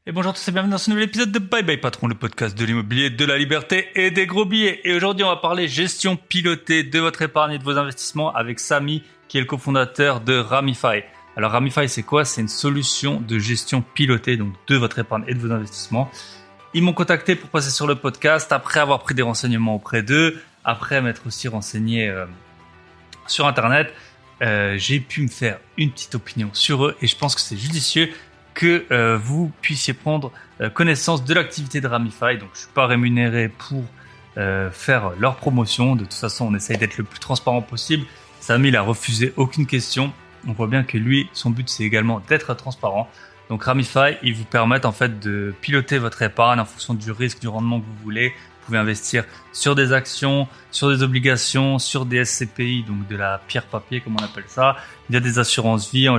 Et bonjour à tous et bienvenue dans ce nouvel épisode de Bye Bye Patron, le podcast de l'immobilier, de la liberté et des gros billets. Et aujourd'hui, on va parler gestion pilotée de votre épargne et de vos investissements avec Samy, qui est le cofondateur de Ramify. Alors Ramify, c'est quoi? C'est une solution de gestion pilotée, donc de votre épargne et de vos investissements. Ils m'ont contacté pour passer sur le podcast après avoir pris des renseignements auprès d'eux, après m'être aussi renseigné sur Internet. J'ai pu me faire une petite opinion sur eux et je pense que c'est judicieux que vous puissiez prendre connaissance de l'activité de Ramify. Donc, je suis pas rémunéré pour faire leur promotion. De toute façon, on essaye d'être le plus transparent possible. Samy, il a refusé aucune question. On voit bien que lui, son but, c'est également d'être transparent. Donc, Ramify, ils vous permettent en fait de piloter votre épargne en fonction du risque, du rendement que vous voulez. Vous pouvez investir sur des actions, sur des obligations, sur des SCPI, donc de la pierre papier comme on appelle ça. Il y a des assurances vie en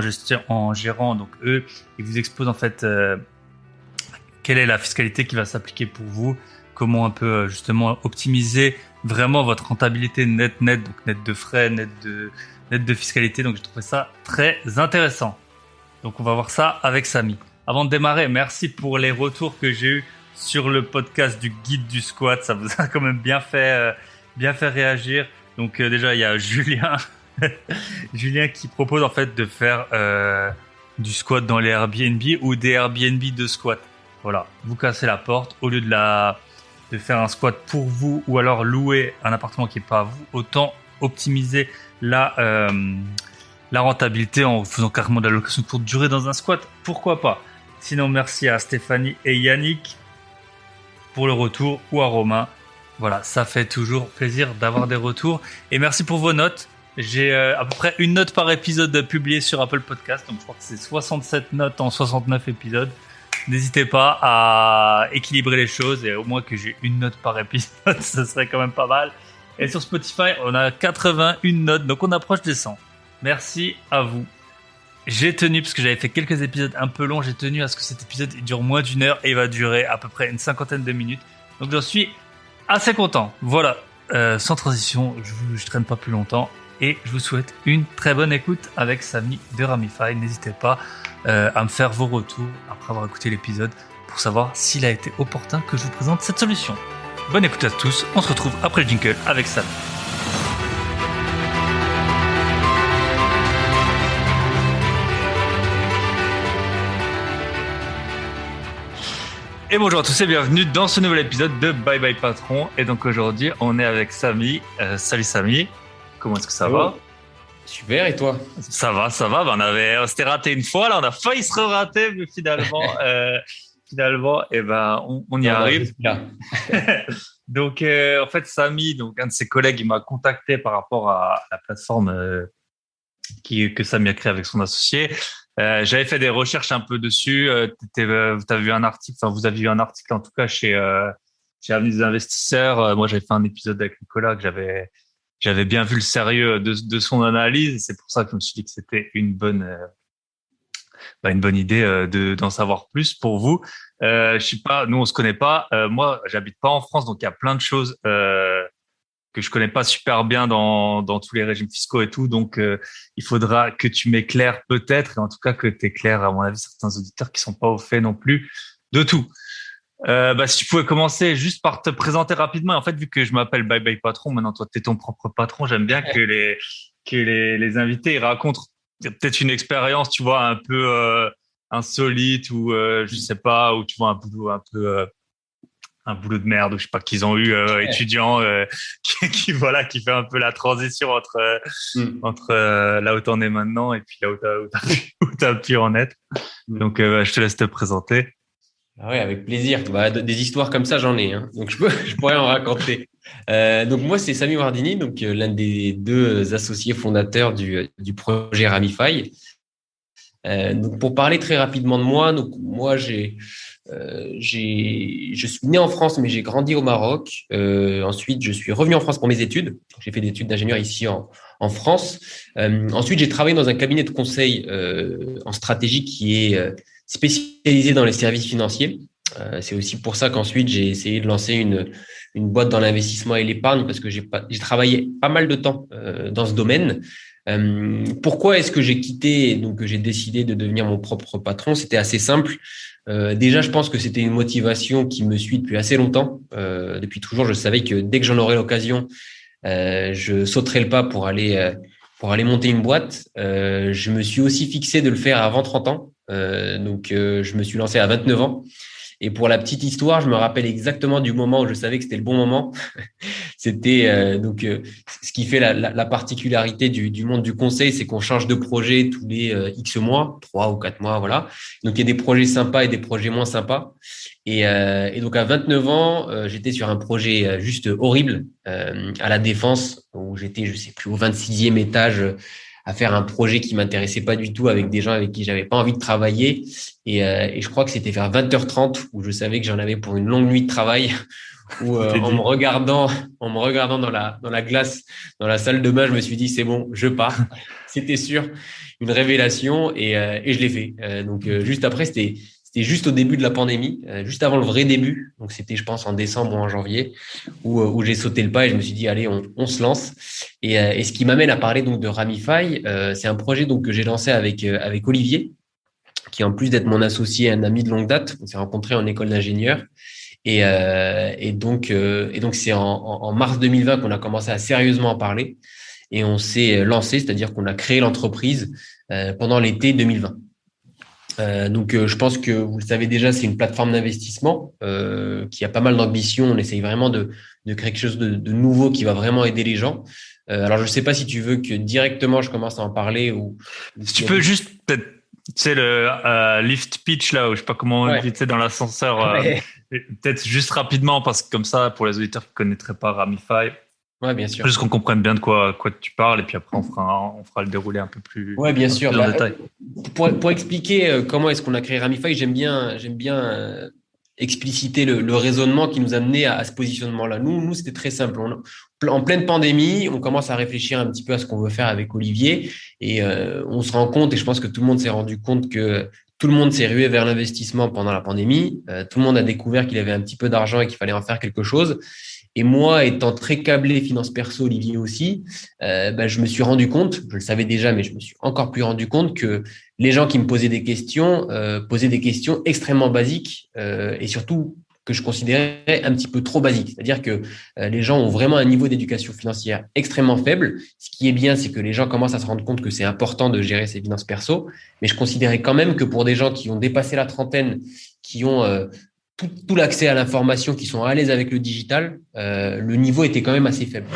gérant, donc eux, ils vous exposent en fait quelle est la fiscalité qui va s'appliquer pour vous, comment un peu justement optimiser vraiment votre rentabilité net, donc net de frais, net de fiscalité. Donc j'ai trouvé ça très intéressant. Donc on va voir ça avec Samy. Avant de démarrer, merci pour les retours que j'ai eus sur le podcast du guide du squat. Ça vous a quand même bien fait réagir. Donc déjà, il y a Julien Julien qui propose en fait de faire du squat dans les Airbnb ou des Airbnb de squat. Voilà, vous cassez la porte au lieu de faire un squat pour vous ou alors louer un appartement qui est pas à vous, autant optimiser la rentabilité en faisant carrément de la location de courte durée dans un squat. Pourquoi pas? Sinon, merci à Stéphanie et Yannick pour le retour ou à Romain. Voilà, ça fait toujours plaisir d'avoir des retours. Et merci pour vos notes. J'ai à peu près une note par épisode publiée sur Apple Podcast. Donc je crois que c'est 67 notes en 69 épisodes. N'hésitez pas à équilibrer les choses et au moins que j'ai une note par épisode, ça serait quand même pas mal. Et sur Spotify, on a 81 notes, donc on approche des 100. Merci à vous. J'ai tenu, parce que j'avais fait quelques épisodes un peu longs, j'ai tenu à ce que cet épisode il dure moins d'une heure et il va durer à peu près une cinquantaine de minutes. Donc j'en suis assez content. Voilà, sans transition, je traîne pas plus longtemps et je vous souhaite une très bonne écoute avec Samy de Ramify. N'hésitez pas à me faire vos retours après avoir écouté l'épisode pour savoir s'il a été opportun que je vous présente cette solution. Bonne écoute à tous, on se retrouve après le jingle avec Samy. Et bonjour à tous et bienvenue dans ce nouvel épisode de Bye Bye Patron. Et donc aujourd'hui, on est avec Samy. Salut Samy, comment est-ce que ça va? Super, et toi? Ça va. On s'était raté une fois, là on a failli se rater, mais finalement, on y arrive. Donc en fait, Samy, donc un de ses collègues, il m'a contacté par rapport à la plateforme que Samy a créée avec son associé. J'avais fait des recherches un peu dessus. T'as vu un article, enfin vous avez vu un article en tout cas chez Avenue des investisseurs. Moi, j'avais fait un épisode avec Nicolas que j'avais bien vu le sérieux de son analyse. C'est pour ça que je me suis dit que c'était une bonne idée d'en savoir plus pour vous. Je sais pas, nous on se connaît pas. Moi, j'habite pas en France, donc il y a plein de choses que je connais pas super bien dans tous les régimes fiscaux et tout. Donc, il faudra que tu m'éclaires peut-être, et en tout cas que tu éclaires, à mon avis, certains auditeurs qui sont pas au fait non plus de tout. Si tu pouvais commencer juste par te présenter rapidement. En fait, vu que je m'appelle Bye Bye Patron, maintenant toi, tu es ton propre patron, j'aime bien que les invités ils racontent peut-être une expérience, tu vois, un peu insolite ou je sais pas, ou tu vois un boulot un peu un boulot de merde ou je sais pas qu'ils ont eu étudiant qui fait un peu la transition entre là où t'en es maintenant et puis là où t'as pu en être. Donc je te laisse te présenter. Ah ouais, avec plaisir. Des histoires comme ça, j'en ai, hein. Donc je pourrais en raconter. Donc moi, c'est Samy Wardini, donc l'un des deux associés fondateurs du projet Ramify. Donc pour parler très rapidement de moi, donc moi je suis né en France, mais j'ai grandi au Maroc. Ensuite, je suis revenu en France pour mes études. J'ai fait des études d'ingénieur ici en France. Ensuite, j'ai travaillé dans un cabinet de conseil en stratégie qui est spécialisé dans les services financiers. C'est aussi pour ça qu'ensuite, j'ai essayé de lancer une boîte dans l'investissement et l'épargne parce que j'ai travaillé pas mal de temps dans ce domaine. Pourquoi est-ce que j'ai quitté, donc que j'ai décidé de devenir mon propre patron? C'était assez simple. Déjà, je pense que c'était une motivation qui me suit depuis assez longtemps. Depuis toujours, je savais que dès que j'en aurais l'occasion, je sauterais le pas pour aller monter une boîte. Je me suis aussi fixé de le faire avant 30 ans. Je me suis lancé à 29 ans. Et pour la petite histoire, je me rappelle exactement du moment où je savais que c'était le bon moment. C'était ce qui fait la particularité du monde du conseil, c'est qu'on change de projet tous les X mois, 3 ou 4 mois, voilà. Donc il y a des projets sympas et des projets moins sympas. Et donc à 29 ans, j'étais sur un projet juste horrible à la Défense, où j'étais, je sais plus, au 26e étage à faire un projet qui m'intéressait pas du tout avec des gens avec qui j'avais pas envie de travailler. Et je crois que c'était vers 20h30 où je savais que j'en avais pour une longue nuit de travail où en me regardant dans la glace, dans la salle de bain, je me suis dit, c'est bon, je pars. C'était sûr, une révélation et je l'ai fait. Juste après, c'était juste au début de la pandémie, juste avant le vrai début. Donc, c'était, je pense, en décembre ou en janvier où j'ai sauté le pas et je me suis dit, allez, on se lance. Et ce qui m'amène à parler donc de Ramify, c'est un projet donc que j'ai lancé avec Olivier, qui en plus d'être mon associé, un ami de longue date. On s'est rencontrés en école d'ingénieur. Et donc c'est en mars 2020 qu'on a commencé à sérieusement en parler et on s'est lancé, c'est-à-dire qu'on a créé l'entreprise pendant l'été 2020. Je pense que vous le savez déjà, c'est une plateforme d'investissement qui a pas mal d'ambition. On essaye vraiment de créer quelque chose de nouveau qui va vraiment aider les gens. Alors, je ne sais pas si tu veux que directement je commence à en parler ou Si tu peux juste peut-être, tu sais, le lift pitch là, ou je sais pas comment on dit, Ouais. tu sais, dans l'ascenseur, Ouais. peut-être juste rapidement, parce que comme ça, pour les auditeurs qui connaîtraient pas Ramify, Ouais, bien sûr. juste qu'on comprenne bien de quoi tu parles, et puis après on fera le déroulé Ouais, bien un peu sûr. plus en détail. Pour expliquer comment est-ce qu'on a créé Ramify, j'aime bien expliciter le raisonnement qui nous a mené à ce positionnement-là. Nous, c'était très simple. En pleine pandémie, on commence à réfléchir un petit peu à ce qu'on veut faire avec Olivier et on se rend compte, et je pense que tout le monde s'est rendu compte que tout le monde s'est rué vers l'investissement pendant la pandémie. Tout le monde a découvert qu'il avait un petit peu d'argent et qu'il fallait en faire quelque chose. Et moi, étant très câblé finance perso, Olivier aussi, je me suis rendu compte, je le savais déjà, mais je me suis encore plus rendu compte que les gens qui me posaient des questions extrêmement basiques et surtout que je considérais un petit peu trop basiques. C'est-à-dire que les gens ont vraiment un niveau d'éducation financière extrêmement faible. Ce qui est bien, c'est que les gens commencent à se rendre compte que c'est important de gérer ses finances perso. Mais je considérais quand même que pour des gens qui ont dépassé la trentaine, qui ont tout l'accès à l'information, qui sont à l'aise avec le digital, le niveau était quand même assez faible.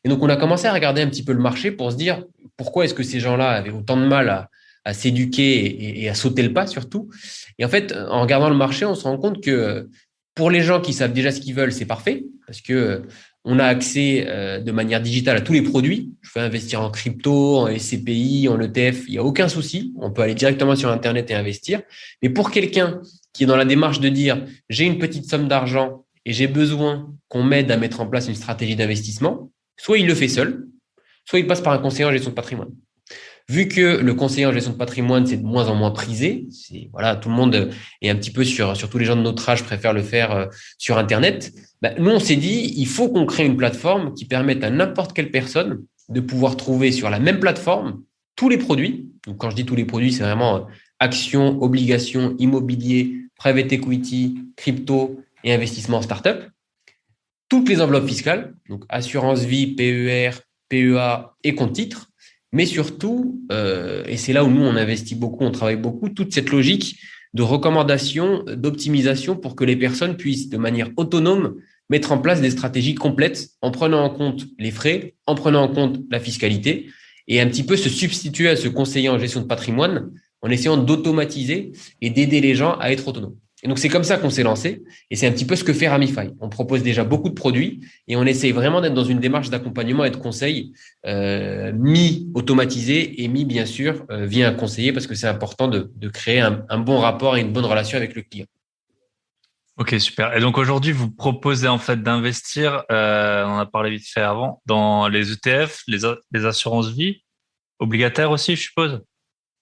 Et donc, on a commencé à regarder un petit peu le marché pour se dire pourquoi est-ce que ces gens-là avaient autant de mal à s'éduquer et à sauter le pas surtout. Et en fait, en regardant le marché, on se rend compte que pour les gens qui savent déjà ce qu'ils veulent, c'est parfait parce que on a accès de manière digitale à tous les produits. Je peux investir en crypto, en SCPI, en ETF, il n'y a aucun souci. On peut aller directement sur Internet et investir. Mais pour quelqu'un qui est dans la démarche de dire j'ai une petite somme d'argent et j'ai besoin qu'on m'aide à mettre en place une stratégie d'investissement, soit il le fait seul, soit il passe par un conseiller en gestion de patrimoine. Vu que le conseiller en gestion de patrimoine, c'est de moins en moins prisé, voilà, tout le monde est un petit peu surtout les gens de notre âge préfèrent le faire sur Internet. Nous, on s'est dit, il faut qu'on crée une plateforme qui permette à n'importe quelle personne de pouvoir trouver sur la même plateforme tous les produits. Donc, quand je dis tous les produits, c'est vraiment actions, obligations, immobilier, private equity, crypto et investissement en startup. Toutes les enveloppes fiscales, donc assurance vie, PER, PEA et compte titre, mais surtout, et c'est là où nous on investit beaucoup, on travaille beaucoup, toute cette logique de recommandation, d'optimisation pour que les personnes puissent de manière autonome mettre en place des stratégies complètes en prenant en compte les frais, en prenant en compte la fiscalité et un petit peu se substituer à ce conseiller en gestion de patrimoine en essayant d'automatiser et d'aider les gens à être autonomes. Et donc, c'est comme ça qu'on s'est lancé. Et c'est un petit peu ce que fait Ramify. On propose déjà beaucoup de produits et on essaye vraiment d'être dans une démarche d'accompagnement et de conseil mi-automatisé et mi, bien sûr, via un conseiller parce que c'est important de créer un bon rapport et une bonne relation avec le client. Ok, super. Et donc aujourd'hui, vous proposez en fait d'investir, on en a parlé vite fait avant, dans les ETF, les assurances vie, obligataires aussi, je suppose.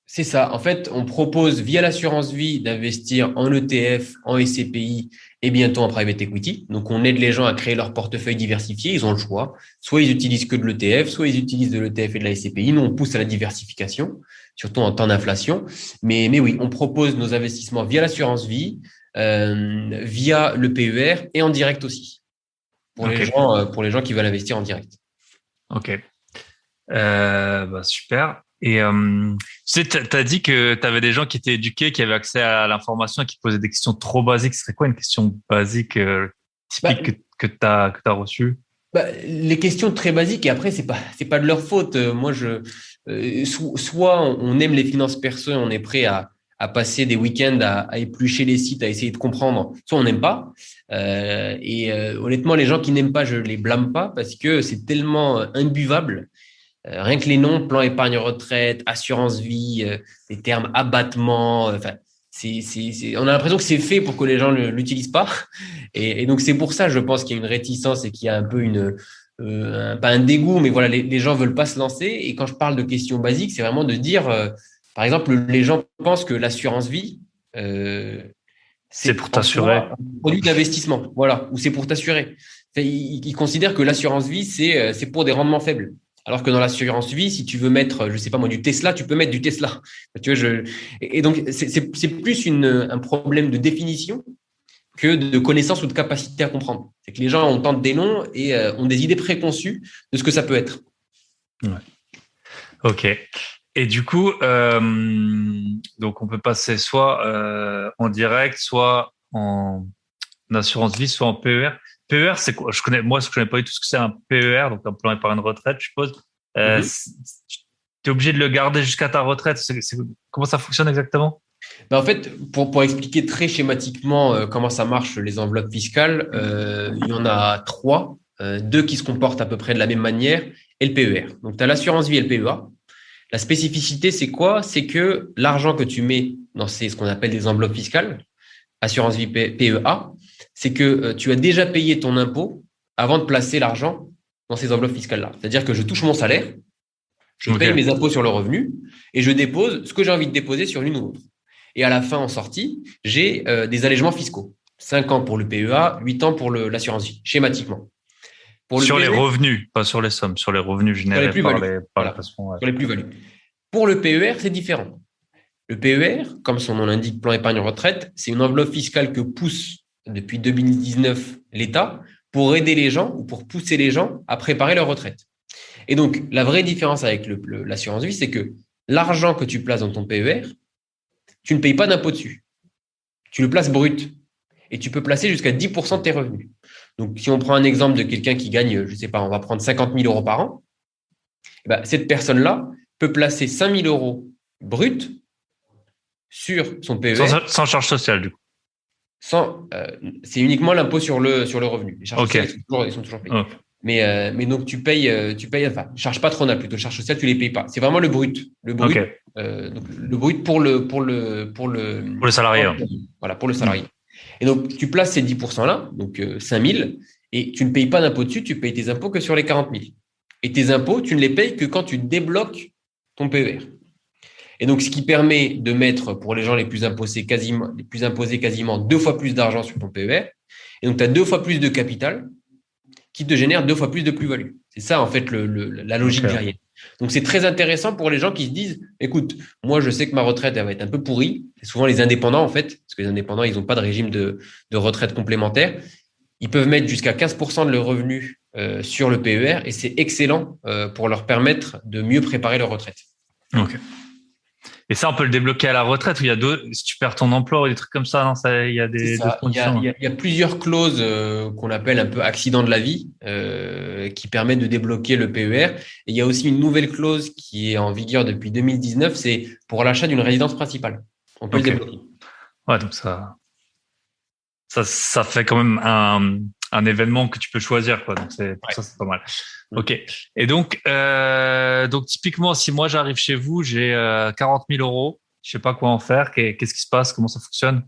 C'est ça. En fait, on propose via l'assurance vie d'investir en ETF, en SCPI et bientôt en private equity. Donc, on aide les gens à créer leur portefeuille diversifié. Ils ont le choix. Soit ils utilisent que de l'ETF, soit ils utilisent de l'ETF et de la SCPI. Nous, on pousse à la diversification, surtout en temps d'inflation. Mais oui, on propose nos investissements via l'assurance vie, via le PER et en direct aussi pour les gens qui veulent investir en direct. Ok. Super. Et tu sais, t'as dit que tu avais des gens qui étaient éduqués, qui avaient accès à l'information et qui posaient des questions trop basiques. Ce serait quoi une question basique typique que t'as reçue? Les questions très basiques, et après, c'est pas de leur faute. Soit on aime les finances perso et on est prêt à passer des week-ends à éplucher les sites, à essayer de comprendre, soit on n'aime pas. Honnêtement, les gens qui n'aiment pas, je les blâme pas parce que c'est tellement imbuvable. Rien que les noms, plan épargne retraite, assurance vie, les termes abattement, enfin, on a l'impression que c'est fait pour que les gens l'utilisent pas. Et donc, c'est pour ça, je pense qu'il y a une réticence et qu'il y a un peu pas un dégoût, mais voilà, les gens veulent pas se lancer. Et quand je parle de questions basiques, c'est vraiment de dire, par exemple, les gens pensent que l'assurance vie, C'est pour t'assurer. un produit d'investissement, voilà, ou c'est pour t'assurer. Ils considèrent que l'assurance vie, c'est pour des rendements faibles. Alors que dans l'assurance vie, si tu veux mettre, je sais pas moi, du Tesla, tu peux mettre du Tesla. Tu vois, et donc, c'est plus un problème de définition que de connaissance ou de capacité à comprendre. C'est que les gens entendent des noms et ont des idées préconçues de ce que ça peut être. Ouais. Ok. Et du coup, donc on peut passer soit en direct, soit en assurance vie, soit en PER. PER, c'est quoi? Je connais pas du tout ce que c'est un PER, donc un plan épargne retraite, je suppose. Tu es obligé de le garder jusqu'à ta retraite. Comment ça fonctionne exactement? En fait, pour expliquer très schématiquement comment ça marche les enveloppes fiscales, il y en a trois, deux qui se comportent à peu près de la même manière et le PER. Donc, tu as l'assurance vie et le PEA. La spécificité, c'est quoi? C'est que l'argent que tu mets dans ce qu'on appelle des enveloppes fiscales, assurance vie PEA, c'est que tu as déjà payé ton impôt avant de placer l'argent dans ces enveloppes fiscales-là. C'est-à-dire que je touche mon salaire, je paye mes impôts sur le revenu et je dépose ce que j'ai envie de déposer sur l'une ou l'autre. Et à la fin, en sortie, j'ai des allègements fiscaux. 5 ans pour le PEA, 8 ans pour l'assurance vie, schématiquement. Sur les revenus, pas sur les sommes, sur les revenus générés par les placements. Ouais. Sur les plus-values. Pour le PER, c'est différent. Le PER, comme son nom l'indique, plan épargne retraite, c'est une enveloppe fiscale que pousse depuis 2019 l'État pour aider les gens ou pour pousser les gens à préparer leur retraite. Et donc, la vraie différence avec l'assurance vie, c'est que l'argent que tu places dans ton PER, tu ne payes pas d'impôt dessus. Tu le places brut. Et tu peux placer jusqu'à 10% de tes revenus. Donc, si on prend un exemple de quelqu'un qui gagne, je ne sais pas, on va prendre 50 000 euros par an, cette personne-là peut placer 5 000 euros brut sur son PER. Sans charge sociale, du coup. C'est uniquement l'impôt sur le revenu. Les charges sociales, ils sont toujours payées. Okay. Mais donc, tu payes, enfin, charge patronale plutôt, charges sociales, tu les payes pas. C'est vraiment le brut. Le brut, okay. Donc, le brut pour le salarié. Voilà, pour le salarié. Et donc, tu places ces 10%-là, donc 5 000, et tu ne payes pas d'impôt dessus, tu payes tes impôts que sur les 40 000. Et tes impôts, tu ne les payes que quand tu débloques ton PER. Et donc, ce qui permet de mettre, pour les gens les plus imposés, quasiment 2 fois plus d'argent sur ton PER. Et donc, tu as 2 fois plus de capital qui te génère 2 fois plus de plus-value. C'est ça, en fait, la logique derrière. Donc, c'est très intéressant pour les gens qui se disent, écoute, moi, je sais que ma retraite, elle va être un peu pourrie. C'est souvent les indépendants, en fait, parce que les indépendants, ils n'ont pas de régime de retraite complémentaire. Ils peuvent mettre jusqu'à 15% de leurs revenus sur le PER et c'est excellent pour leur permettre de mieux préparer leur retraite. Ok. Et ça, on peut le débloquer à la retraite ou il y a si tu perds ton emploi ou des trucs comme ça, non, il y a des conditions. Il y a plusieurs clauses qu'on appelle un peu accident de la vie qui permettent de débloquer le PER. Et il y a aussi une nouvelle clause qui est en vigueur depuis 2019, c'est pour l'achat d'une résidence principale. On peut le débloquer. Ouais, donc ça fait quand même un événement que tu peux choisir, quoi. Donc ça, c'est pas mal. Ok. Et donc typiquement, si moi j'arrive chez vous, j'ai 40 000 euros, je sais pas quoi en faire. Qu'est-ce qui se passe? Comment ça fonctionne?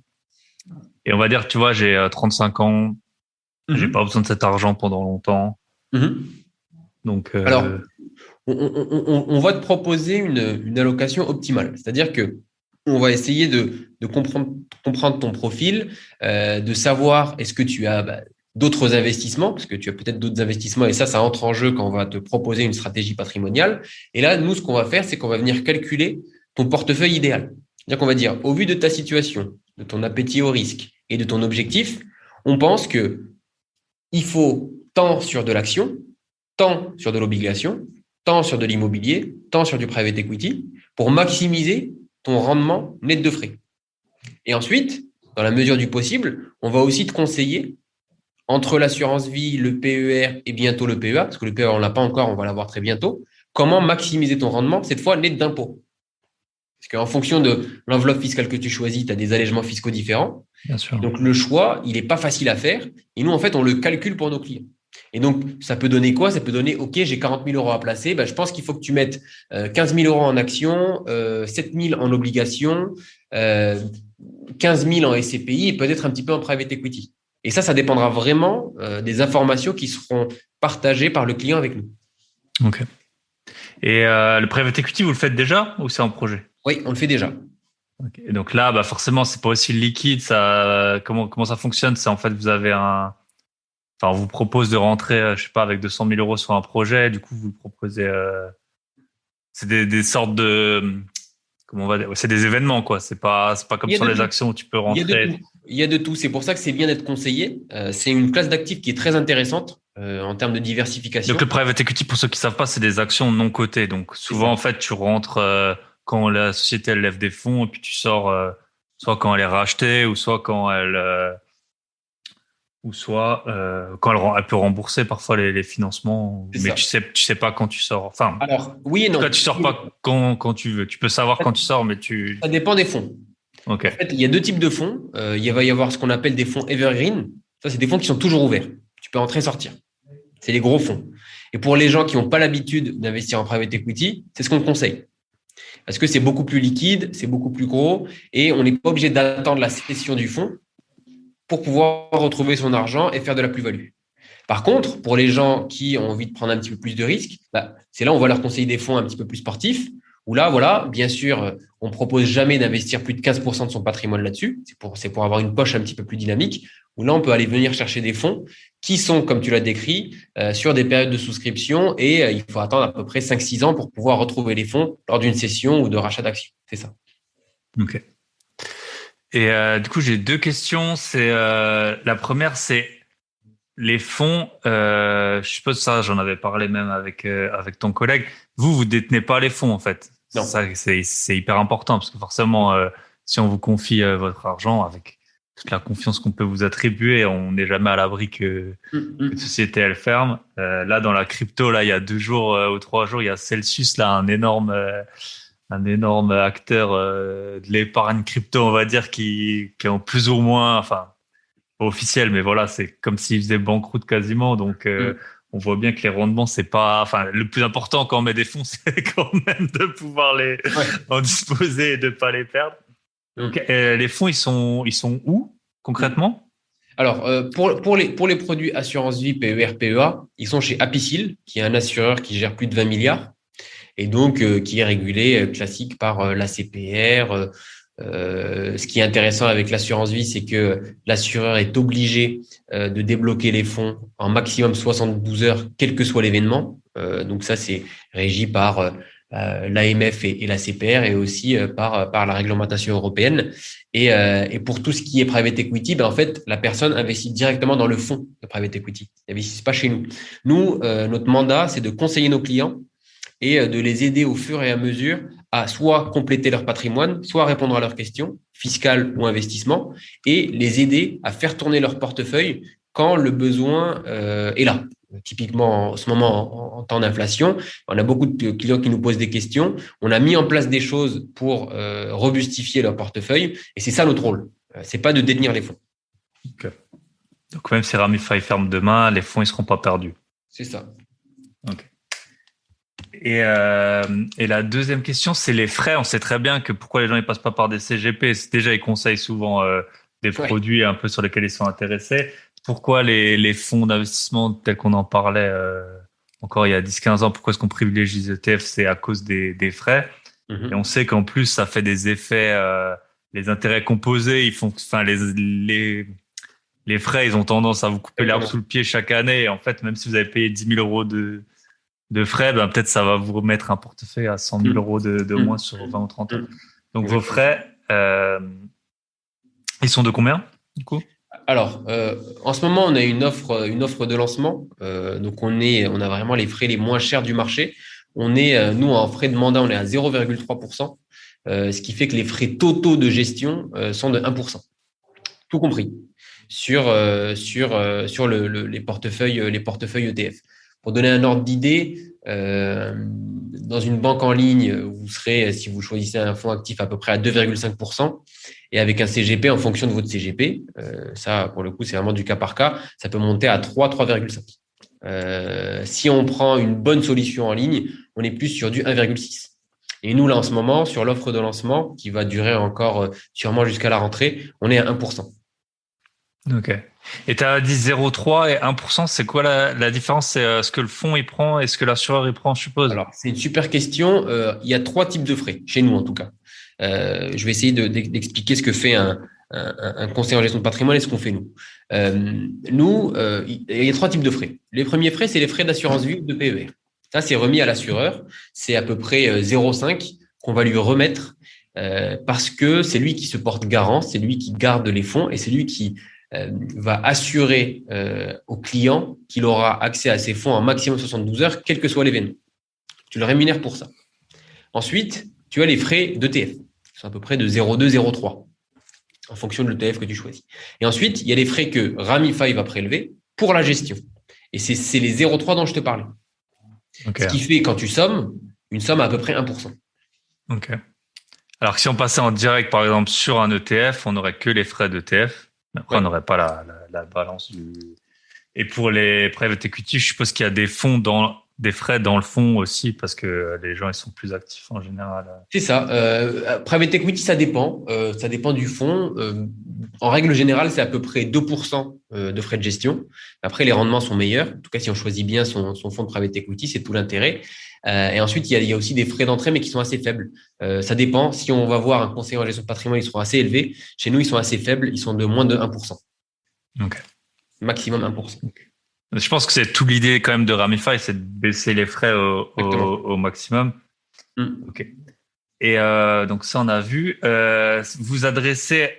Et on va dire, tu vois, j'ai 35 ans, j'ai pas besoin de cet argent pendant longtemps. Donc alors, on va te proposer une allocation optimale. C'est-à-dire que on va essayer de comprendre ton profil, de savoir est-ce que tu as d'autres investissements, parce que tu as peut-être d'autres investissements, et ça entre en jeu quand on va te proposer une stratégie patrimoniale. Et là, nous, ce qu'on va faire, c'est qu'on va venir calculer ton portefeuille idéal. C'est-à-dire qu'on va dire, au vu de ta situation, de ton appétit au risque et de ton objectif, on pense que il faut tant sur de l'action, tant sur de l'obligation, tant sur de l'immobilier, tant sur du private equity, pour maximiser ton rendement net de frais. Et ensuite, dans la mesure du possible, on va aussi te conseiller entre l'assurance vie, le PER et bientôt le PEA, parce que le PEA, on ne l'a pas encore, on va l'avoir très bientôt, comment maximiser ton rendement, cette fois net d'impôt. Parce qu'en fonction de l'enveloppe fiscale que tu choisis, tu as des allègements fiscaux différents. Bien sûr. Donc, le choix, il n'est pas facile à faire. Et nous, en fait, on le calcule pour nos clients. Et donc, ça peut donner quoi? Ça peut donner, OK, j'ai 40 000 euros à placer. Je pense qu'il faut que tu mettes 15 000 euros en actions, 7 000 en obligations, 15 000 en SCPI et peut-être un petit peu en private equity. Et ça dépendra vraiment des informations qui seront partagées par le client avec nous. OK. Et le private equity, vous le faites déjà ou c'est en projet? Oui, on le fait déjà. Okay. Et donc là, forcément, c'est pas aussi liquide. Ça, comment ça fonctionne? C'est en fait, on vous propose de rentrer, je sais pas, avec 200 000 euros sur un projet. Du coup, vous proposez, c'est des sortes de, comment on va dire, c'est des événements, quoi. C'est pas comme sur les actions où tu peux rentrer. Il y a de tout. C'est pour ça que c'est bien d'être conseillé. C'est une classe d'actifs qui est très intéressante en termes de diversification. Donc le private equity, pour ceux qui savent pas, c'est des actions non cotées. Donc souvent, en fait, tu rentres quand la société elle lève des fonds et puis tu sors soit quand elle est rachetée ou soit quand elle peut rembourser parfois les financements. Mais tu sais pas quand tu sors. Enfin, alors oui et non. En tout cas, tu sors pas quand tu veux. Tu peux savoir quand tu sors, mais Ça dépend des fonds. Okay. En fait, il y a deux types de fonds. Il va y avoir ce qu'on appelle des fonds evergreen. Ça, c'est des fonds qui sont toujours ouverts. Tu peux entrer et sortir. C'est les gros fonds. Et pour les gens qui n'ont pas l'habitude d'investir en private equity, c'est ce qu'on conseille. Parce que c'est beaucoup plus liquide, c'est beaucoup plus gros et on n'est pas obligé d'attendre la cession du fonds pour pouvoir retrouver son argent et faire de la plus-value. Par contre, pour les gens qui ont envie de prendre un petit peu plus de risques, c'est là où on va leur conseiller des fonds un petit peu plus sportifs, où là, voilà, bien sûr, on ne propose jamais d'investir plus de 15% de son patrimoine là-dessus. C'est pour avoir une poche un petit peu plus dynamique, où là, on peut aller venir chercher des fonds qui sont, comme tu l'as décrit, sur des périodes de souscription et il faut attendre à peu près 5-6 ans pour pouvoir retrouver les fonds lors d'une cession ou de rachat d'actions. C'est ça. OK. Et du coup, j'ai deux questions. La première, c'est les fonds. Je suppose ça, j'en avais parlé même avec ton collègue. Vous détenez pas les fonds en fait. Non. Ça, c'est hyper important parce que forcément, si on vous confie votre argent avec toute la confiance qu'on peut vous attribuer, on n'est jamais à l'abri que la société elle ferme. Là, dans la crypto, là, il y a 2 jours ou 3 jours, il y a Celsius, là, un énorme acteur de l'épargne crypto, on va dire, qui est en plus ou moins, enfin, pas officiel, mais voilà, c'est comme s'il faisait banqueroute quasiment. Donc, on voit bien que les rendements, c'est pas, enfin, le plus important quand on met des fonds, c'est quand même de pouvoir en disposer et de pas les perdre. Donc, les fonds, ils sont où concrètement? Alors, pour les produits assurance vie, PER, PEA, ils sont chez Apicil, qui est un assureur qui gère plus de 20 milliards et donc qui est régulé classique par l'ACPR. Ce qui est intéressant avec l'assurance vie, c'est que l'assureur est obligé de débloquer les fonds en maximum 72 heures, quel que soit l'événement. Donc ça, c'est régi par l'AMF et la CPR et aussi par la réglementation européenne. Et pour tout ce qui est private equity, en fait, la personne investit directement dans le fonds de private equity. Elle n'investit pas chez nous. Nous, notre mandat, c'est de conseiller nos clients et de les aider au fur et à mesure à soit compléter leur patrimoine, soit répondre à leurs questions fiscales ou investissement, et les aider à faire tourner leur portefeuille quand le besoin est là. Typiquement, en ce moment, en temps d'inflation, on a beaucoup de clients qui nous posent des questions. On a mis en place des choses pour robustifier leur portefeuille, et c'est ça notre rôle. C'est pas de détenir les fonds. Okay. Donc même si Ramify ferme demain, les fonds ils seront pas perdus. C'est ça. Ok. Et la deuxième question, c'est les frais. On sait très bien que pourquoi les gens ils passent pas par des CGP. Déjà, ils conseillent souvent des produits un peu sur lesquels ils sont intéressés. Pourquoi les fonds d'investissement tels qu'on en parlait encore il y a 10-15 ans, pourquoi est-ce qu'on privilégie les ETF? C'est à cause des frais. Et on sait qu'en plus, ça fait des effets, les intérêts composés, ils font, enfin, les frais, ils ont tendance à vous couper l'herbe sous le pied chaque année. Et en fait, même si vous avez payé 10 000 euros de frais, ben, peut-être ça va vous remettre un portefeuille à 100 000 euros de moins sur 20 ou 30 ans. Donc, vos frais, ils sont de combien, du coup? Alors, en ce moment, on a une offre de lancement. Donc, on a vraiment les frais les moins chers du marché. Nous, en frais de mandat, on est à 0,3%, ce qui fait que les frais totaux de gestion sont de 1%, tout compris, sur les portefeuilles ETF. Pour donner un ordre d'idée, dans une banque en ligne, vous serez, si vous choisissez un fonds actif, à peu près à 2,5%. Et avec un CGP, en fonction de votre CGP, ça, pour le coup, c'est vraiment du cas par cas, ça peut monter à 3,5. Si on prend une bonne solution en ligne, on est plus sur du 1,6. Et nous, là, en ce moment, sur l'offre de lancement, qui va durer encore sûrement jusqu'à la rentrée, on est à 1%. Ok. Et tu as dit 0,3 et 1%, c'est quoi la différence? C'est ce que le fonds il prend et ce que l'assureur il prend, je suppose. Alors, c'est une super question. Il y a 3 types de frais, chez nous en tout cas. Je vais essayer d'expliquer ce que fait un conseiller en gestion de patrimoine et ce qu'on fait nous. Il y a 3 types de frais. Les premiers frais, c'est les frais d'assurance vie de PER. Ça, c'est remis à l'assureur. C'est à peu près 0,5 qu'on va lui remettre parce que c'est lui qui se porte garant, c'est lui qui garde les fonds et c'est lui qui va assurer au client qu'il aura accès à ses fonds en maximum 72 heures, quel que soit l'événement. Tu le rémunères pour ça. Ensuite, tu as les frais d'ETF, qui sont à peu près de 0,2, 0,3, en fonction de l'ETF que tu choisis. Et ensuite, il y a les frais que Ramify va prélever pour la gestion. Et c'est les 0,3 dont je te parlais. Okay. Ce qui fait, quand tu sommes, une somme à peu près 1%. Ok. Alors que si on passait en direct, par exemple, sur un ETF, on n'aurait que les frais d'ETF. Après, on n'aurait pas la balance du... Et pour les private equity, je suppose qu'il y a des frais dans le fond aussi parce que les gens ils sont plus actifs en général. C'est ça. Private equity, ça dépend. Ça dépend du fonds. En règle générale, c'est à peu près 2% de frais de gestion. Après, les rendements sont meilleurs. En tout cas, si on choisit bien son fonds de private equity, c'est tout l'intérêt. Et ensuite, il y a aussi des frais d'entrée, mais qui sont assez faibles. Ça dépend. Si on va voir un conseiller en gestion de patrimoine, ils seront assez élevés. Chez nous, ils sont assez faibles. Ils sont de moins de 1%. Ok. Maximum 1%. Je pense que c'est toute l'idée quand même de Ramify, c'est de baisser les frais au maximum. Ok. Et donc ça, on a vu. Vous adressez...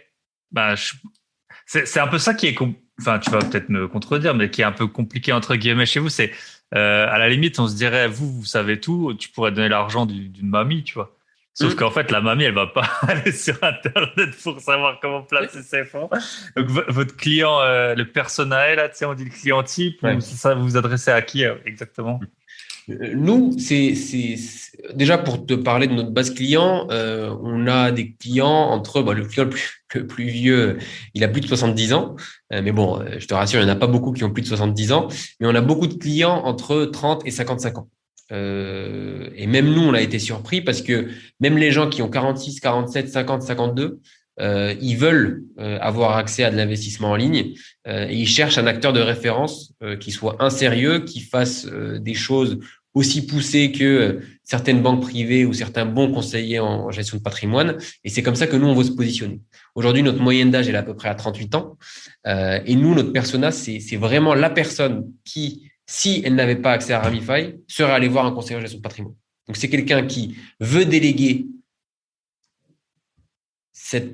c'est un peu ça qui est... Enfin, tu vas peut-être me contredire, mais qui est un peu compliqué entre guillemets chez vous. C'est à la limite, on se dirait, vous savez tout, tu pourrais donner l'argent d'une mamie, tu vois. Sauf qu'en fait, la mamie, elle va pas aller sur Internet pour savoir comment placer ses fonds. Donc, votre client, le persona, là, tu sais, on dit le client type, ou ça, vous vous adressez à qui exactement? Nous, déjà pour te parler de notre base client, on a des clients entre le client le plus vieux, il a plus de 70 ans, mais bon, je te rassure, il n'y en a pas beaucoup qui ont plus de 70 ans, mais on a beaucoup de clients entre 30 et 55 ans. Et même nous, on a été surpris parce que même les gens qui ont 46, 47, 50, 52, ils veulent avoir accès à de l'investissement en ligne et ils cherchent un acteur de référence qui soit sérieux, qui fasse des choses aussi poussées que certaines banques privées ou certains bons conseillers en gestion de patrimoine. Et c'est comme ça que nous, on veut se positionner. Aujourd'hui, notre moyenne d'âge est à peu près à 38 ans. Et nous, notre persona, c'est vraiment la personne qui, si elle n'avait pas accès à Ramify, serait allée voir un conseiller en gestion de patrimoine. Donc, c'est quelqu'un qui veut déléguer ces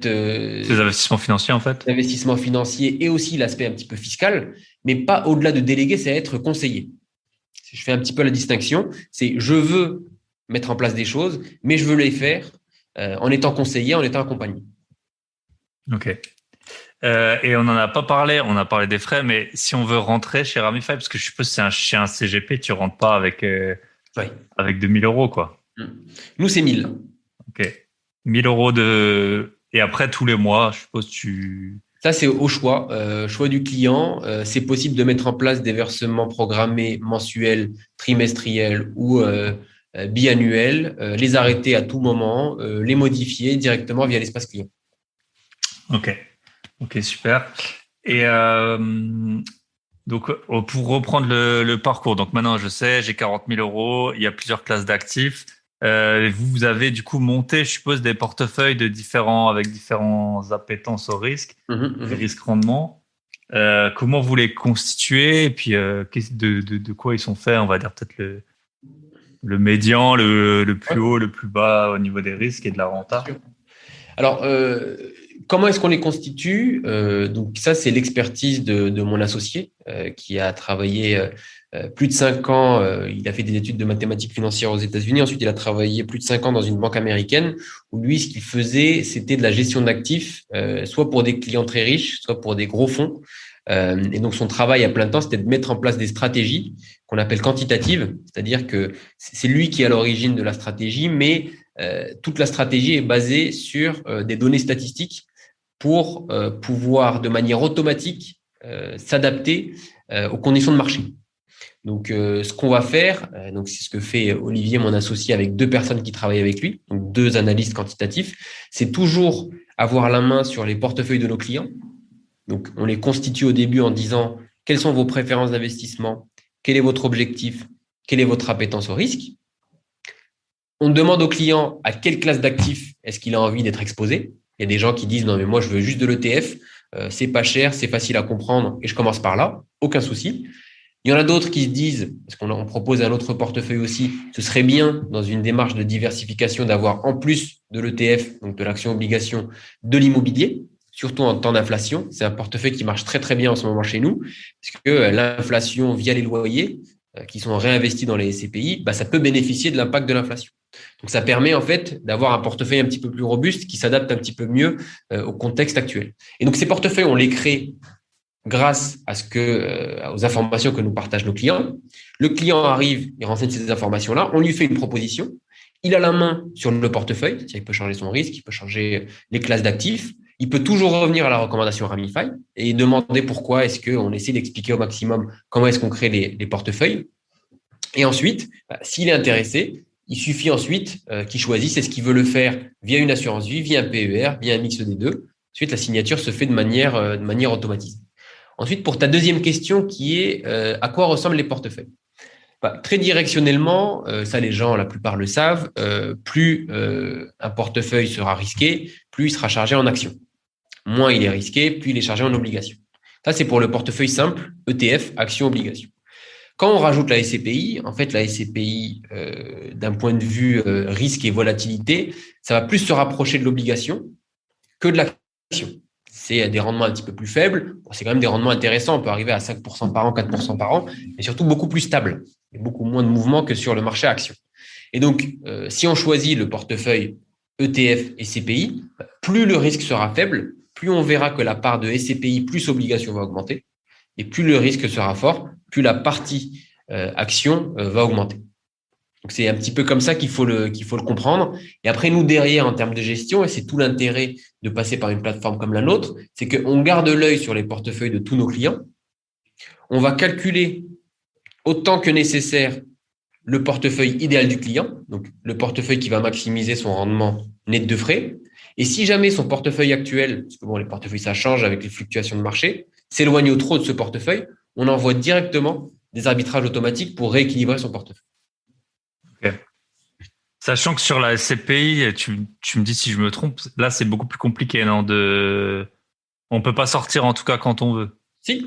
investissements financiers, en fait. L'investissement financier et aussi l'aspect un petit peu fiscal, mais pas au-delà de déléguer, c'est être conseiller. Je fais un petit peu la distinction, c'est je veux mettre en place des choses, mais je veux les faire en étant conseiller, en étant accompagné. Ok. Et on n'en a pas parlé, on a parlé des frais, mais si on veut rentrer chez Ramify, parce que je suppose que chez un CGP, tu ne rentres pas avec 2000 euros, quoi. Nous, c'est 1000. Ok. 1000 euros et après, tous les mois, je suppose Ça, c'est au choix du client. C'est possible de mettre en place des versements programmés mensuels, trimestriels ou biannuels, les arrêter à tout moment, les modifier directement via l'espace client. Ok, super. Et Donc, pour reprendre le parcours, donc maintenant je sais, j'ai 40 000 euros, il y a plusieurs classes d'actifs. Vous avez du coup monté, je suppose, des portefeuilles avec différents appétences au risque, Mhm, et mhm. risque-rendement. Comment vous les constituez et puis de quoi ils sont faits, on va dire peut-être le médian, le plus Ouais, haut, le plus bas au niveau des risques et de la bien renta. sûr. Alors, comment est-ce qu'on les constitue? Donc ça, c'est l'expertise de mon associé qui a travaillé plus de 5 ans. Il a fait des études de mathématiques financières aux États-Unis. Ensuite, il a travaillé plus de 5 ans dans une banque américaine où lui, ce qu'il faisait, c'était de la gestion d'actifs, soit pour des clients très riches, soit pour des gros fonds. Et donc, son travail à plein temps, c'était de mettre en place des stratégies qu'on appelle quantitatives, c'est-à-dire que c'est lui qui est à l'origine de la stratégie, mais toute la stratégie est basée sur des données statistiques pour pouvoir de manière automatique s'adapter aux conditions de marché. Donc, ce qu'on va faire, donc c'est ce que fait Olivier, mon associé, avec deux personnes qui travaillent avec lui, donc deux analystes quantitatifs, c'est toujours avoir la main sur les portefeuilles de nos clients. Donc, on les constitue au début en disant quelles sont vos préférences d'investissement, quel est votre objectif, quelle est votre appétence au risque. On demande au client à quelle classe d'actifs est-ce qu'il a envie d'être exposé. Il y a des gens qui disent non, mais moi, je veux juste de l'ETF, c'est pas cher, c'est facile à comprendre et je commence par là, aucun souci. Il y en a d'autres qui se disent, parce qu'on propose un autre portefeuille aussi, ce serait bien dans une démarche de diversification d'avoir en plus de l'ETF, donc de l'action-obligation, de l'immobilier, surtout en temps d'inflation. C'est un portefeuille qui marche très très bien en ce moment chez nous, parce que l'inflation via les loyers qui sont réinvestis dans les SCPI, bah, ça peut bénéficier de l'impact de l'inflation. Donc ça permet en fait d'avoir un portefeuille un petit peu plus robuste qui s'adapte un petit peu mieux au contexte actuel. Et donc ces portefeuilles, on les crée grâce à aux informations que nous partagent nos clients. Le client arrive, il renseigne ces informations-là, on lui fait une proposition. Il a la main sur le portefeuille, c'est-à-dire il peut changer son risque, il peut changer les classes d'actifs. Il peut toujours revenir à la recommandation Ramify et demander pourquoi est-ce qu'on essaie d'expliquer au maximum comment est-ce qu'on crée les portefeuilles. Et ensuite, s'il est intéressé, il suffit ensuite qu'il choisisse est-ce qu'il veut le faire via une assurance vie, via un PER, via un mix des deux. Ensuite, la signature se fait de manière automatisée. Ensuite, pour ta deuxième question qui est à quoi ressemblent les portefeuilles? Bah, très directionnellement, ça les gens, la plupart le savent, plus un portefeuille sera risqué, plus il sera chargé en actions. Moins il est risqué, plus il est chargé en obligations. Ça, c'est pour le portefeuille simple, ETF, actions, obligations. Quand on rajoute la SCPI, en fait, la SCPI, d'un point de vue risque et volatilité, ça va plus se rapprocher de l'obligation que de l'action. C'est des rendements un petit peu plus faibles. Bon, c'est quand même des rendements intéressants. On peut arriver à 5% par an, 4% par an, mais surtout beaucoup plus stable et beaucoup moins de mouvements que sur le marché action. Et donc, si on choisit le portefeuille ETF et CPI, plus le risque sera faible, plus on verra que la part de SCPI plus obligation va augmenter, et plus le risque sera fort, plus la partie action va augmenter. Donc, c'est un petit peu comme ça qu'il faut le comprendre. Et après, nous, derrière, en termes de gestion, et c'est tout l'intérêt de passer par une plateforme comme la nôtre, c'est qu'on garde l'œil sur les portefeuilles de tous nos clients. On va calculer autant que nécessaire le portefeuille idéal du client, donc le portefeuille qui va maximiser son rendement net de frais. Et si jamais son portefeuille actuel, parce que bon, les portefeuilles, ça change avec les fluctuations de marché, s'éloigne trop de ce portefeuille, on envoie directement des arbitrages automatiques pour rééquilibrer son portefeuille. Ok. Sachant que sur la SCPI, tu me dis si je me trompe, là c'est beaucoup plus compliqué, non, on peut pas sortir en tout cas quand on veut. Si,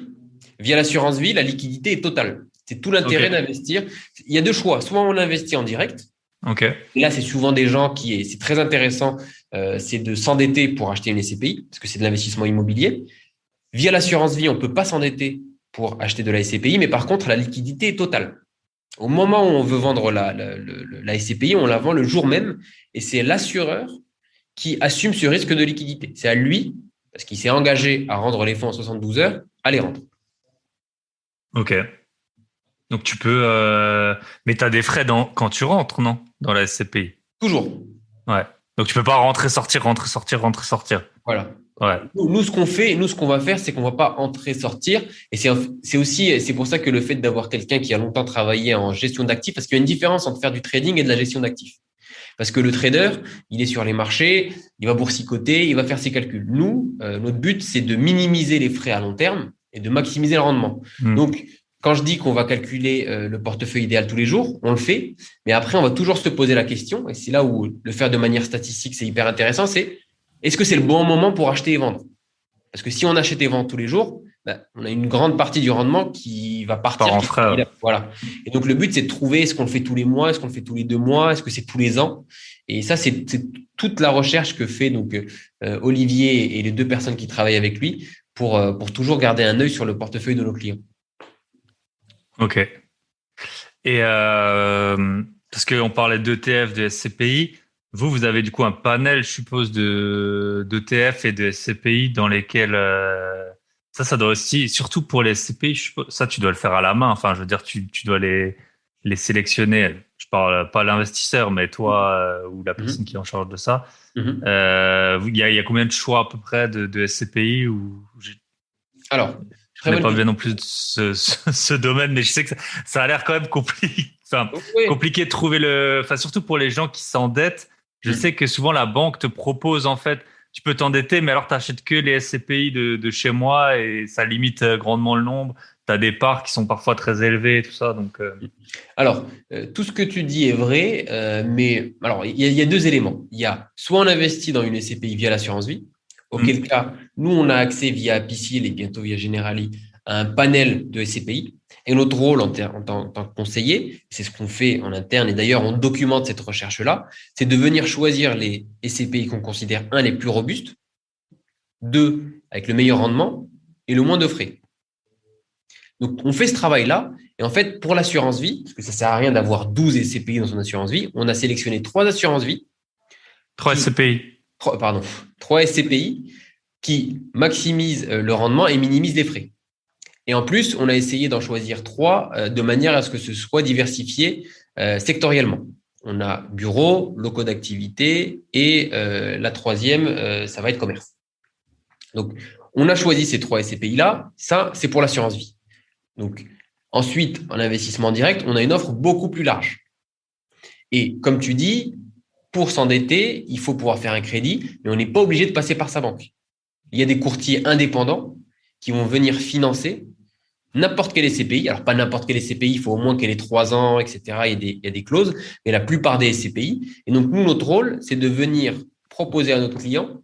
via l'assurance vie, la liquidité est totale. C'est tout Ok. l'intérêt d'investir. Il y a deux choix. Soit on investit en direct. Ok. Et là, c'est souvent des gens c'est très intéressant, c'est de s'endetter pour acheter une SCPI, parce que c'est de l'investissement immobilier. Via l'assurance vie, on ne peut pas s'endetter pour acheter de la SCPI, mais par contre, la liquidité est totale. Au moment où on veut vendre la SCPI, on la vend le jour même, et c'est l'assureur qui assume ce risque de liquidité. C'est à lui, parce qu'il s'est engagé à rendre les fonds en 72 heures, à les rendre. Ok. Donc tu peux, mais t'as des frais quand tu rentres, non, dans la SCPI. Toujours. Ouais. Donc tu peux pas rentrer, sortir, rentrer, sortir, rentrer, sortir. Voilà. Ouais. Nous, ce qu'on va faire, c'est qu'on va pas entrer, sortir. Et c'est pour ça que le fait d'avoir quelqu'un qui a longtemps travaillé en gestion d'actifs, parce qu'il y a une différence entre faire du trading et de la gestion d'actifs. Parce que le trader, il est sur les marchés, il va boursicoter, il va faire ses calculs. Nous, notre but, c'est de minimiser les frais à long terme et de maximiser le rendement. Mmh. Donc, quand je dis qu'on va calculer le portefeuille idéal tous les jours, on le fait, mais après, on va toujours se poser la question, et c'est là où le faire de manière statistique, c'est hyper intéressant, c'est est-ce que c'est le bon moment pour acheter et vendre? Parce que si on achète et vend tous les jours, on a une grande partie du rendement qui va partir. Part en frais. Voilà. Et donc, le but, c'est de trouver est-ce qu'on le fait tous les mois, est-ce qu'on le fait tous les 2 mois, est-ce que c'est tous les ans? Et ça, c'est toute la recherche que fait donc Olivier et les 2 personnes qui travaillent avec lui pour toujours garder un œil sur le portefeuille de nos clients. Ok. Et parce qu'on parlait d'ETF, de SCPI, vous avez du coup un panel, je suppose, d'ETF et de SCPI dans lesquels ça doit aussi, surtout pour les SCPI, je suppose, ça tu dois le faire à la main. Enfin, je veux dire, tu dois les sélectionner. Je parle pas l'investisseur, mais toi ou la personne qui est en charge de ça. Il y a combien de choix à peu près de SCPI Alors, je n'ai pas vu non plus de ce domaine, mais je sais que ça a l'air quand même compliqué. Enfin, compliqué de trouver surtout pour les gens qui s'endettent. Je sais que souvent la banque te propose, en fait, tu peux t'endetter, mais alors tu n'achètes que les SCPI de chez moi et ça limite grandement le nombre. Tu as des parts qui sont parfois très élevées et tout ça. Donc, Alors, tout ce que tu dis est vrai, mais alors il y a 2 éléments. Il y a soit on investit dans une SCPI via l'assurance vie, auquel cas, nous, on a accès via Apicil et bientôt via Generali à un panel de SCPI. Et notre rôle en tant que conseiller, c'est ce qu'on fait en interne, et d'ailleurs, on documente cette recherche-là, c'est de venir choisir les SCPI qu'on considère, les plus robustes, 2, avec le meilleur rendement et le moins de frais. Donc, on fait ce travail-là. Et en fait, pour l'assurance vie, parce que ça ne sert à rien d'avoir 12 SCPI dans son assurance vie, on a sélectionné 3 assurances vie. 3 SCPI. 3 SCPI qui maximisent le rendement et minimisent les frais. Et en plus, on a essayé d'en choisir 3 de manière à ce que ce soit diversifié sectoriellement. On a bureau, locaux d'activité et la 3e, ça va être commerce. Donc, on a choisi ces 3 SCPI-là. Ça, c'est pour l'assurance vie. Donc, ensuite, en investissement direct, on a une offre beaucoup plus large. Et comme tu dis, pour s'endetter, il faut pouvoir faire un crédit, mais on n'est pas obligé de passer par sa banque. Il y a des courtiers indépendants qui vont venir financer n'importe quel SCPI. Alors, pas n'importe quel SCPI, il faut au moins qu'elle ait 3 ans, etc. Il y a des clauses, mais la plupart des SCPI. Et donc, nous, notre rôle, c'est de venir proposer à notre client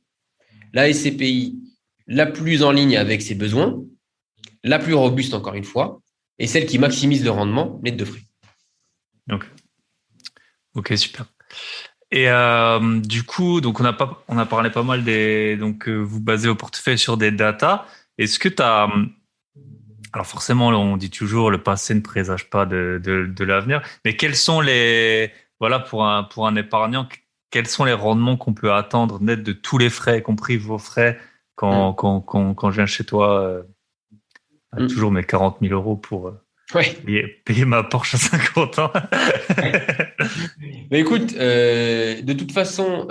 la SCPI la plus en ligne avec ses besoins, la plus robuste, encore une fois, et celle qui maximise le rendement net de frais. Ok, super. Et du coup, donc on a parlé pas mal vous basez vos portefeuilles sur des data. Est-ce que tu as alors forcément, on dit toujours le passé ne présage pas de l'avenir, mais quels sont pour un épargnant, quels sont les rendements qu'on peut attendre net de tous les frais, y compris vos frais, quand je viens chez toi, toujours mes 40 000 euros pour payer ma Porsche à 50 ans. Mais écoute, de toute façon,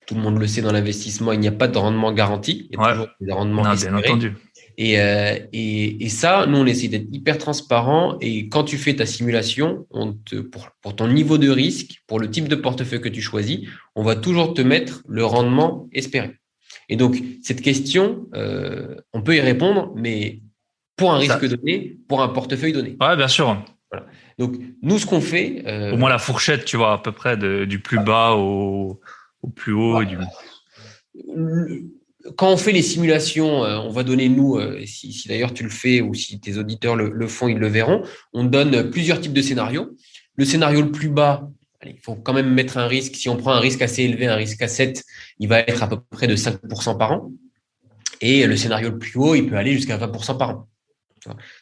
tout le monde le sait dans l'investissement, il n'y a pas de rendement garanti. Il y a toujours des rendements espérés. Bien entendu. Et ça, nous, on essaie d'être hyper transparent. Et quand tu fais ta simulation, pour ton niveau de risque, pour le type de portefeuille que tu choisis, on va toujours te mettre le rendement espéré. Et donc, cette question, on peut y répondre, mais pour un risque donné, pour un portefeuille donné. Ouais, bien sûr. Voilà. Donc, nous, ce qu'on fait… au moins la fourchette, tu vois, à peu près du plus bas au plus haut. Quand on fait les simulations, on va donner, nous, si d'ailleurs tu le fais ou si tes auditeurs le font, ils le verront, on donne plusieurs types de scénarios. Le scénario le plus bas, il faut quand même mettre un risque. Si on prend un risque assez élevé, un risque à 7, il va être à peu près de 5% par an. Et le scénario le plus haut, il peut aller jusqu'à 20% par an.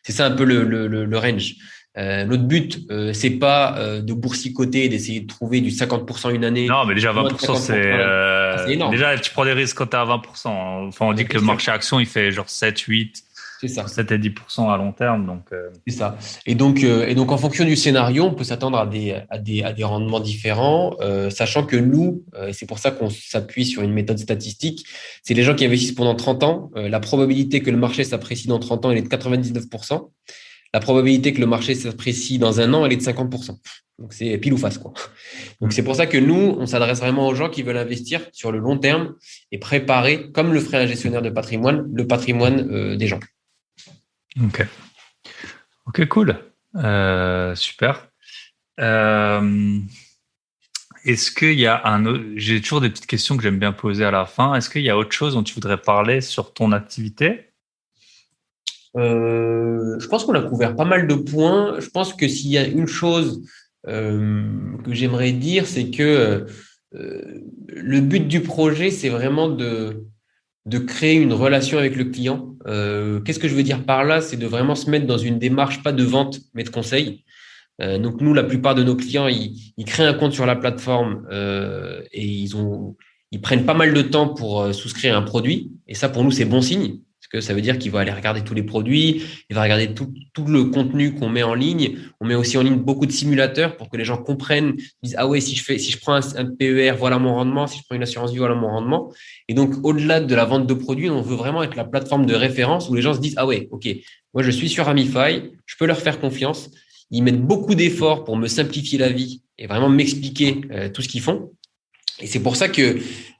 C'est ça un peu le range. Notre but, c'est pas de boursicoter, d'essayer de trouver du 50% une année. Non, mais déjà 20%, c'est énorme. Déjà, tu prends des risques quand tu es à 20%. Enfin, on dit que le marché action, il fait genre 7, 8, c'est ça. 7 et 10% à long terme. Donc, c'est ça. Et donc, en fonction du scénario, on peut s'attendre à des rendements différents, sachant que nous, et c'est pour ça qu'on s'appuie sur une méthode statistique, c'est les gens qui investissent pendant 30 ans. La probabilité que le marché s'apprécie dans 30 ans, elle est de 99%. La probabilité que le marché s'apprécie dans un an, elle est de 50%. Donc, c'est pile ou face, quoi. Donc, c'est pour ça que nous, on s'adresse vraiment aux gens qui veulent investir sur le long terme et préparer, comme le ferait un gestionnaire de patrimoine, le patrimoine des gens. Ok. Ok, cool. Super. Euh, Est-ce qu'il y a un autre... J'ai toujours des petites questions que j'aime bien poser à la fin. Est-ce qu'il y a autre chose dont tu voudrais parler sur ton activité? Je pense qu'on a couvert pas mal de points. Je pense que s'il y a une chose que j'aimerais dire, c'est que le but du projet, c'est vraiment de créer une relation avec le client. Qu'est-ce que je veux dire par là? C'est de vraiment se mettre dans une démarche, pas de vente, mais de conseil. Donc nous, la plupart de nos clients, ils créent un compte sur la plateforme et ils prennent pas mal de temps pour souscrire un produit. Et ça, pour nous, c'est bon signe. Parce que ça veut dire qu'il va aller regarder tous les produits, il va regarder tout le contenu qu'on met en ligne. On met aussi en ligne beaucoup de simulateurs pour que les gens comprennent, disent, ah ouais, si je prends un PER, voilà mon rendement. Si je prends une assurance vie, voilà mon rendement. Et donc, au-delà de la vente de produits, on veut vraiment être la plateforme de référence où les gens se disent, ah ouais, OK, moi, je suis sur Amify, je peux leur faire confiance. Ils mettent beaucoup d'efforts pour me simplifier la vie et vraiment m'expliquer tout ce qu'ils font. Et c'est pour ça que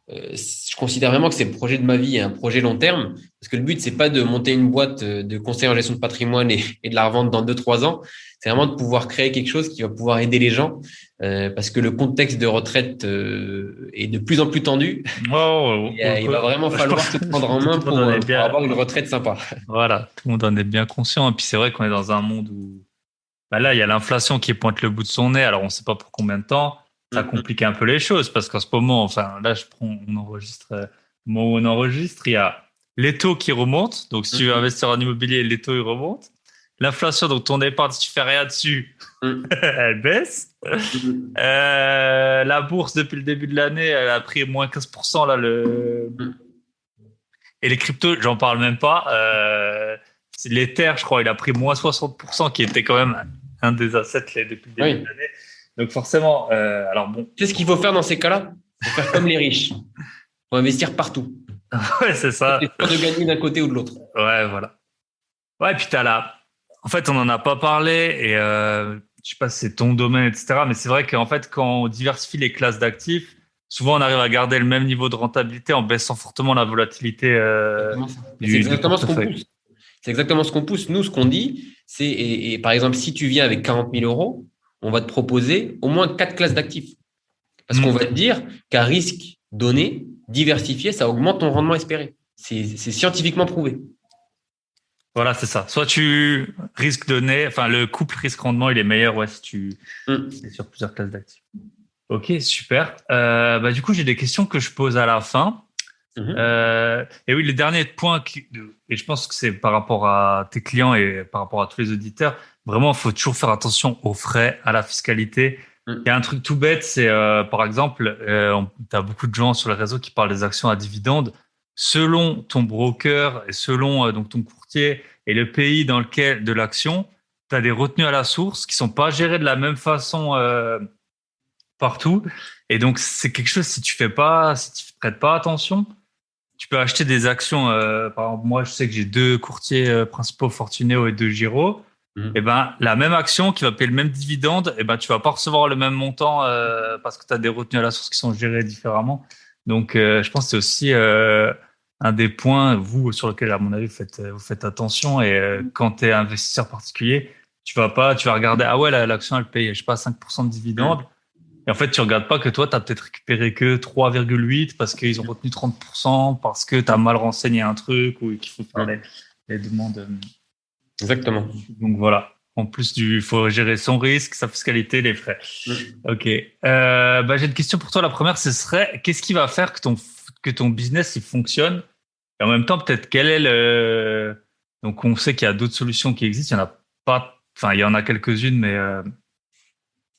je considère vraiment que c'est le projet de ma vie et un projet long terme. Parce que le but, c'est pas de monter une boîte de conseil en gestion de patrimoine et de la revendre dans 2, 3 ans. C'est vraiment de pouvoir créer quelque chose qui va pouvoir aider les gens. Parce que le contexte de retraite est de plus en plus tendu. Oh, Et, il va vraiment je falloir pense se prendre en que main tout le monde en est pour bien. avoir une retraite sympa. Voilà, tout le monde en est bien conscient. Et puis c'est vrai qu'on est dans un monde où bah là, il y a l'inflation qui pointe le bout de son nez. Alors on ne sait pas pour combien de temps. Ça complique un peu les choses parce qu'en ce moment, enfin là, on enregistre, au moment où on enregistre, il y a les taux qui remontent. Donc si tu veux investir en immobilier, les taux ils remontent. L'inflation, donc ton épargne, si tu fais rien dessus, elle baisse. La bourse, depuis le début de l'année, elle a pris moins 15% là, et les cryptos, j'en parle même pas. C'est l'Ether, je crois, il a pris moins 60%, qui était quand même un des assets là, depuis le début de Oui. l'année. Donc forcément, alors bon, Qu'est-ce qu'il faut faire dans ces cas-là? Il faut faire comme les riches. Il faut investir partout. ouais, c'est ça. C'est sûr de gagner d'un côté ou de l'autre. Ouais, voilà. Ouais, et puis t'as là. En fait, on n'en a pas parlé et je sais pas si c'est ton domaine, etc. Mais c'est vrai qu'en fait, quand on diversifie les classes d'actifs, souvent on arrive à garder le même niveau de rentabilité en baissant fortement la volatilité Exactement ça. Et c'est du exactement ce qu'on portefeuille. pousse. C'est exactement ce qu'on pousse. Nous, ce qu'on dit, c'est, et par exemple, si tu viens avec 40 000 euros, on va te proposer au moins 4 classes d'actifs. Parce qu'on Mm. va te dire qu'à risque donné, diversifié, ça augmente ton rendement espéré. C'est scientifiquement prouvé. Voilà, c'est ça. Soit tu risques donner, enfin le couple risque-rendement, il est meilleur ouais, si tu Mm. es sur plusieurs classes d'actifs. Ok, super. Bah, du coup, j'ai des questions que je pose à la fin. Mhm. Et oui, le dernier point, et je pense que c'est par rapport à tes clients et par rapport à tous les auditeurs, vraiment, il faut toujours faire attention aux frais, à la fiscalité. Il y a un truc tout bête, c'est par exemple, tu as beaucoup de gens sur les réseaux qui parlent des actions à dividendes. Selon ton broker et selon donc ton courtier et le pays dans lequel de l'action, tu as des retenues à la source qui sont pas gérées de la même façon partout. Et donc, c'est quelque chose, si tu prêtes pas attention, tu peux acheter des actions. Par exemple, moi, je sais que j'ai deux courtiers principaux, Fortuneo et deux Giro. Et Mhm. ben, la même action qui va payer le même dividende, et ben, tu vas pas recevoir le même montant parce que tu as des retenues à la source qui sont gérées différemment. Donc, je pense que c'est aussi un des points, vous, sur lequel, à mon avis, vous faites attention. Et quand tu es investisseur particulier, tu vas regarder, ah ouais, l'action, elle paye, je sais pas, 5% de dividende. Et en fait, tu regardes pas que toi, tu as peut-être récupéré que 3,8 parce qu'ils ont retenu 30%, parce que tu as mal renseigné un truc ou qu'il faut faire Mhm. les demandes. Exactement. Donc voilà. En plus il faut gérer son risque, sa fiscalité, les frais. Mhm. Ok. Bah, j'ai une question pour toi. La première, ce serait, qu'est-ce qui va faire que ton business, il fonctionne? Et en même temps, peut-être quel est donc on sait qu'il y a d'autres solutions qui existent. Il y en a pas, enfin, il y en a quelques-unes, mais,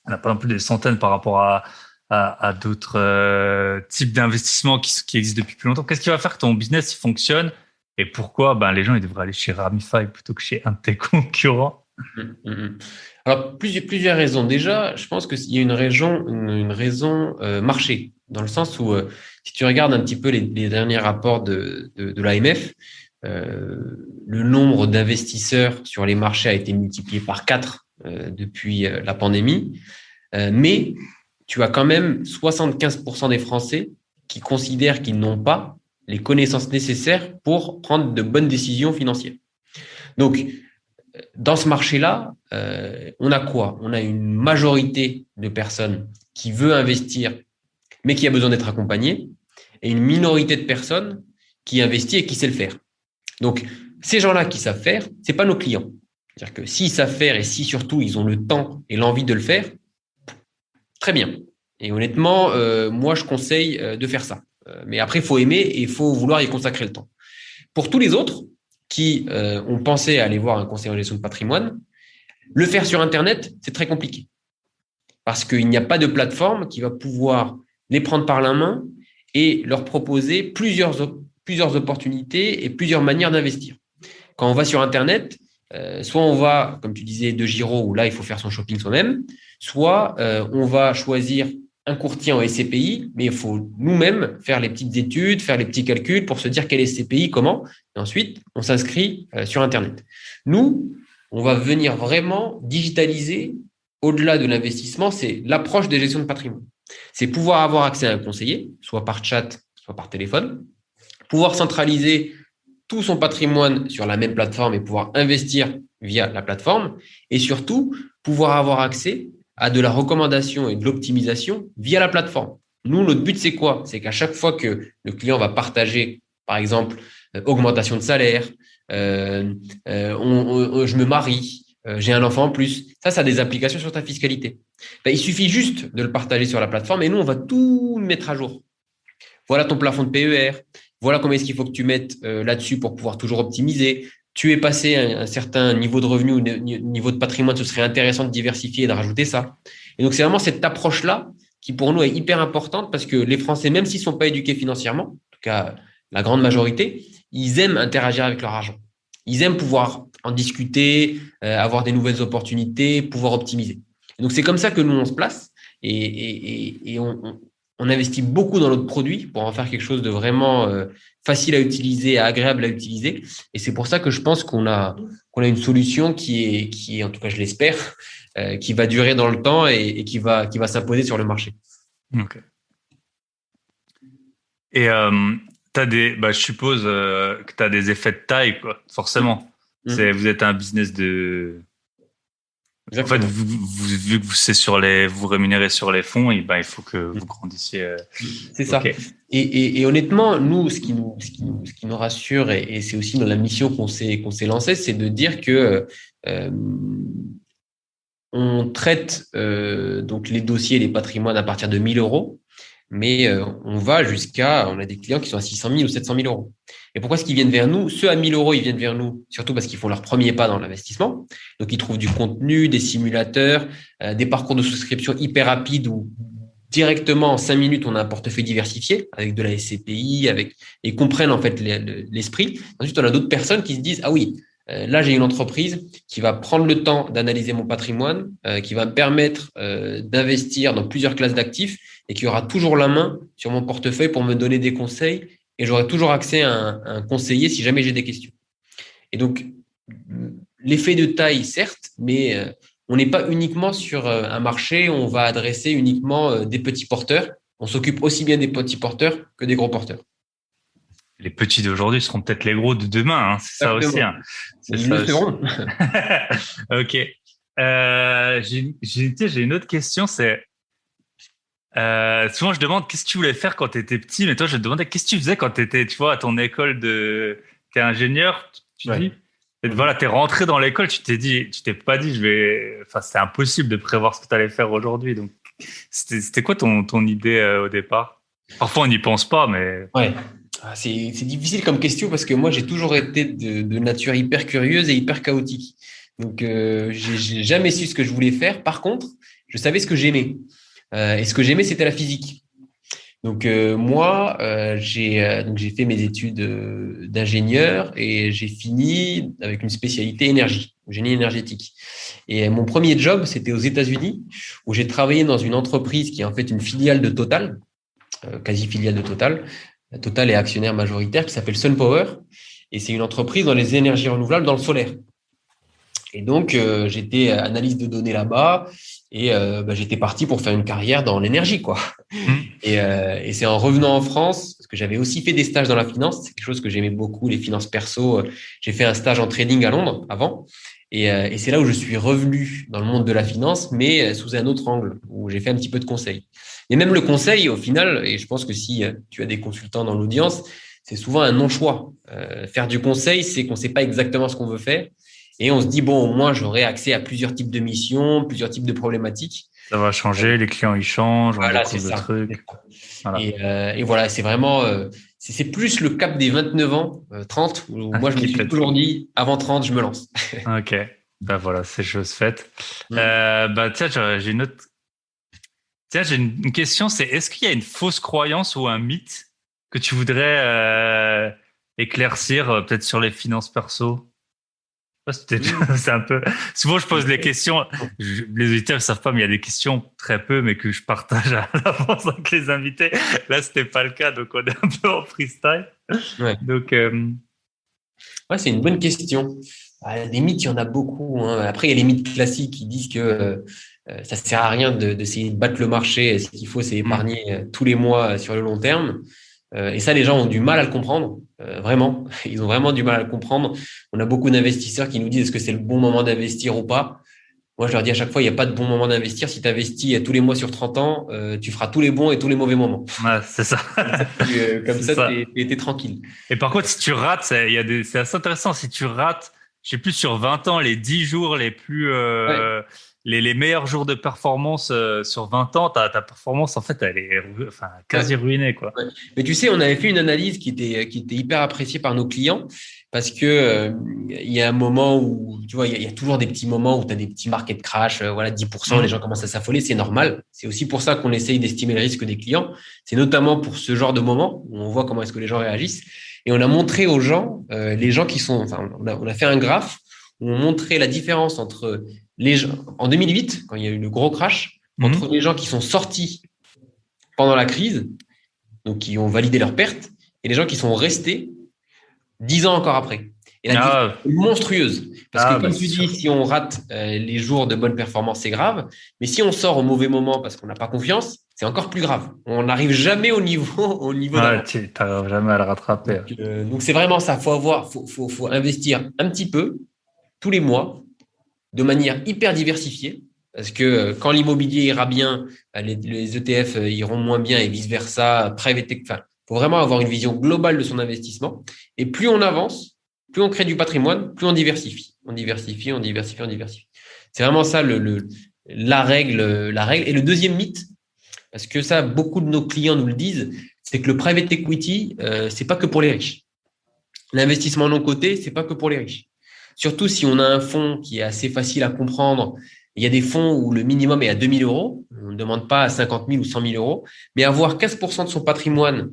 il n'y en a pas non plus des centaines par rapport à d'autres types d'investissements qui existent depuis plus longtemps. Qu'est-ce qui va faire que ton business il fonctionne et pourquoi ben, les gens ils devraient aller chez Ramify plutôt que chez un de tes concurrents? Mhm. Alors, plusieurs raisons. Déjà, je pense qu'il y a une raison marché, dans le sens où, si tu regardes un petit peu les derniers rapports de l'AMF, le nombre d'investisseurs sur les marchés a été multiplié par 4 depuis la pandémie. Mais tu as quand même 75% des Français qui considèrent qu'ils n'ont pas les connaissances nécessaires pour prendre de bonnes décisions financières. Donc, dans ce marché-là, on a quoi? On a une majorité de personnes qui veut investir, mais qui a besoin d'être accompagnée, et une minorité de personnes qui investit et qui sait le faire. Donc, ces gens-là qui savent faire, c'est pas nos clients. C'est-à-dire que s'ils savent faire et si surtout ils ont le temps et l'envie de le faire, très bien. Et honnêtement, moi, je conseille de faire ça. Mais après, il faut aimer et il faut vouloir y consacrer le temps. Pour tous les autres qui ont pensé à aller voir un conseiller en gestion de patrimoine, le faire sur Internet, c'est très compliqué. Parce qu'il n'y a pas de plateforme qui va pouvoir les prendre par la main et leur proposer plusieurs opportunités et plusieurs manières d'investir. Quand on va sur Internet, soit on va, comme tu disais, de Giro, où là, il faut faire son shopping soi-même, soit on va choisir un courtier en SCPI, mais il faut nous-mêmes faire les petites études, faire les petits calculs pour se dire quel est SCPI, comment, et ensuite, on s'inscrit sur Internet. Nous, on va venir vraiment digitaliser au-delà de l'investissement, c'est l'approche des gestions de patrimoine. C'est pouvoir avoir accès à un conseiller, soit par chat, soit par téléphone, pouvoir centraliser tout son patrimoine sur la même plateforme et pouvoir investir via la plateforme, et surtout pouvoir avoir accès à de la recommandation et de l'optimisation via la plateforme. Nous, notre but, c'est quoi? C'est qu'à chaque fois que le client va partager, par exemple, augmentation de salaire, je me marie, j'ai un enfant en plus, ça a des implications sur ta fiscalité. Il suffit juste de le partager sur la plateforme et nous, on va tout mettre à jour. Voilà ton plafond de PER, voilà combien est-ce qu'il faut que tu mettes là-dessus pour pouvoir toujours optimiser. Tu es passé à un certain niveau de revenu ou niveau de patrimoine, ce serait intéressant de diversifier et de rajouter ça. Et donc, c'est vraiment cette approche-là qui, pour nous, est hyper importante parce que les Français, même s'ils ne sont pas éduqués financièrement, en tout cas la grande majorité, ils aiment interagir avec leur argent. Ils aiment pouvoir en discuter, avoir des nouvelles opportunités, pouvoir optimiser. Et donc, c'est comme ça que nous, on se place et on investit beaucoup dans notre produit pour en faire quelque chose de vraiment facile à utiliser, agréable à utiliser. Et c'est pour ça que je pense qu'on a une solution qui est, en tout cas, je l'espère, qui va durer dans le temps et qui va s'imposer sur le marché. Ok. Et je suppose que tu as des effets de taille, quoi, forcément. Vous êtes un business de... Exactement. En fait, vu que vous rémunérez sur les fonds, et il faut que vous grandissiez. C'est ça. Et honnêtement, nous, ce qui nous rassure, et c'est aussi dans la mission qu'on s'est lancé, c'est de dire que on traite donc les dossiers, les patrimoines à partir de 1 000 euros, mais on a des clients qui sont à 600 000 ou 700 000 euros. Et pourquoi est-ce qu'ils viennent vers nous? Ceux à 1 000 euros, ils viennent vers nous, surtout parce qu'ils font leur premier pas dans l'investissement. Donc, ils trouvent du contenu, des simulateurs, des parcours de souscription hyper rapides où directement, en 5 minutes, on a un portefeuille diversifié avec de la SCPI, et comprennent en fait l'esprit. Ensuite, on a d'autres personnes qui se disent, ah oui, là, j'ai une entreprise qui va prendre le temps d'analyser mon patrimoine, qui va me permettre d'investir dans plusieurs classes d'actifs et qui aura toujours la main sur mon portefeuille pour me donner des conseils et j'aurai toujours accès à un conseiller si jamais j'ai des questions. Et donc, l'effet de taille, certes, mais on n'est pas uniquement sur un marché où on va adresser uniquement des petits porteurs. On s'occupe aussi bien des petits porteurs que des gros porteurs. Les petits d'aujourd'hui seront peut-être les gros de demain, hein. C'est exactement. Ça aussi. Hein. Ils le seront. Ok. J'ai une autre question, c'est souvent je demande qu'est-ce que tu voulais faire quand tu étais petit, mais toi je te demandais qu'est-ce que tu faisais quand tu étais, tu vois, à ton école t'es ingénieur, tu dis, et voilà, t'es rentré dans l'école, tu t'es pas dit c'était impossible de prévoir ce que tu allais faire aujourd'hui. Donc c'était quoi ton idée au départ? Parfois on n'y pense pas, mais ouais. C'est difficile comme question parce que moi, j'ai toujours été de nature hyper curieuse et hyper chaotique. Donc, j'ai jamais su ce que je voulais faire. Par contre, je savais ce que j'aimais. Et ce que j'aimais, c'était la physique. Donc, moi, j'ai fait mes études d'ingénieur et j'ai fini avec une spécialité énergie, génie énergétique. Et mon premier job, c'était aux États-Unis où j'ai travaillé dans une entreprise qui est en fait une filiale de Total, quasi filiale de Total. Total est actionnaire majoritaire qui s'appelle SunPower et c'est une entreprise dans les énergies renouvelables dans le solaire. Et donc, j'étais analyste de données là-bas Et j'étais parti pour faire une carrière dans l'énergie, quoi. Mhm. Et c'est en revenant en France, parce que j'avais aussi fait des stages dans la finance, c'est quelque chose que j'aimais beaucoup, les finances perso. J'ai fait un stage en trading à Londres avant. Et c'est là où je suis revenu dans le monde de la finance, mais sous un autre angle, où j'ai fait un petit peu de conseil. Et même le conseil, au final, et je pense que si tu as des consultants dans l'audience, c'est souvent un non-choix. Faire du conseil, c'est qu'on ne sait pas exactement ce qu'on veut faire. Et on se dit, bon, au moins, j'aurai accès à plusieurs types de missions, plusieurs types de problématiques. Ça va changer, les clients, ils changent, on Voilà, c'est découvre le ça. truc. Voilà. Et voilà, c'est vraiment, c'est plus le cap des 29 ans, 30, où moi, je me Qui suis plaît. toujours dit, avant 30, je me lance. Ok. Ben voilà, c'est chose faite. Mm. Tiens, j'ai une autre. Tiens, j'ai une question, c'est est-ce qu'il y a une fausse croyance ou un mythe que tu voudrais éclaircir, peut-être sur les finances perso? Je sais pas si Mm. c'est un peu. Souvent, je pose les questions. Les auditeurs ne savent pas, mais il y a des questions très peu, mais que je partage à l'avance avec les invités. Là, c'était pas le cas, donc on est un peu en freestyle. Ouais. Donc, Ouais, c'est une bonne question. Les mythes, il y en a beaucoup, hein. Après, il y a les mythes classiques qui disent que ça sert à rien d'essayer de battre le marché. Ce qu'il faut, c'est hmm. épargner tous les mois sur le long terme. Et ça, les gens ont du mal à le comprendre, vraiment. Ils ont vraiment du mal à le comprendre. On a beaucoup d'investisseurs qui nous disent est-ce que c'est le bon moment d'investir ou pas. Moi, je leur dis à chaque fois, il n'y a pas de bon moment d'investir. Si tu investis tous les mois sur 30 ans, tu feras tous les bons et tous les mauvais moments. Ouais, c'est ça. Comme C'est ça, ça. t'es tranquille. Et par contre, si tu rates, c'est assez intéressant. Si tu rates, je sais plus, sur 20 ans, les 10 jours les plus, Ouais. les meilleurs jours de performance sur 20 ans, ta performance, en fait, elle est enfin, quasi Ouais. ruinée, quoi. Ouais. Mais tu sais, on avait fait une analyse qui était hyper appréciée par nos clients parce que il y a un moment où, tu vois, il y a toujours des petits moments où tu as des petits market crash, voilà, 10%, les gens Hmm. commencent à s'affoler, c'est normal. C'est aussi pour ça qu'on essaye d'estimer le risque des clients. C'est notamment pour ce genre de moment où on voit comment est-ce que les gens réagissent. Et on a montré aux gens, les gens qui sont, enfin, on a fait un graphe où on montrait la différence entre les gens, en 2008, quand il y a eu le gros crash, entre Mhm. les gens qui sont sortis pendant la crise donc qui ont validé leur perte, et les gens qui sont restés 10 ans encore après. Et la différence Ah, est monstrueuse. Parce que ah, bah, comme c'est tu dis, sûr. si on rate les jours de bonne performance, c'est grave. Mais si on sort au mauvais moment parce qu'on n'a pas confiance, c'est encore plus grave. On n'arrive jamais au niveau, au niveau Ouais, d'avant. tu n'arrives jamais à le rattraper. Donc c'est vraiment ça. Faut investir un petit peu tous les mois de manière hyper diversifiée. Parce que quand l'immobilier ira bien, les ETF iront moins bien et vice-versa. Enfin, faut vraiment avoir une vision globale de son investissement. Et plus on avance, plus on crée du patrimoine, plus on diversifie. On diversifie, on diversifie, on diversifie. C'est vraiment ça la règle, la règle. Et le deuxième mythe, parce que ça, beaucoup de nos clients nous le disent, c'est que le private equity, c'est pas que pour les riches. L'investissement non coté, c'est pas que pour les riches. Surtout si on a un fonds qui est assez facile à comprendre. Il y a des fonds où le minimum est à 2 000 euros. On ne demande pas à 50 000 ou 100 000 euros. Mais avoir 15% de son patrimoine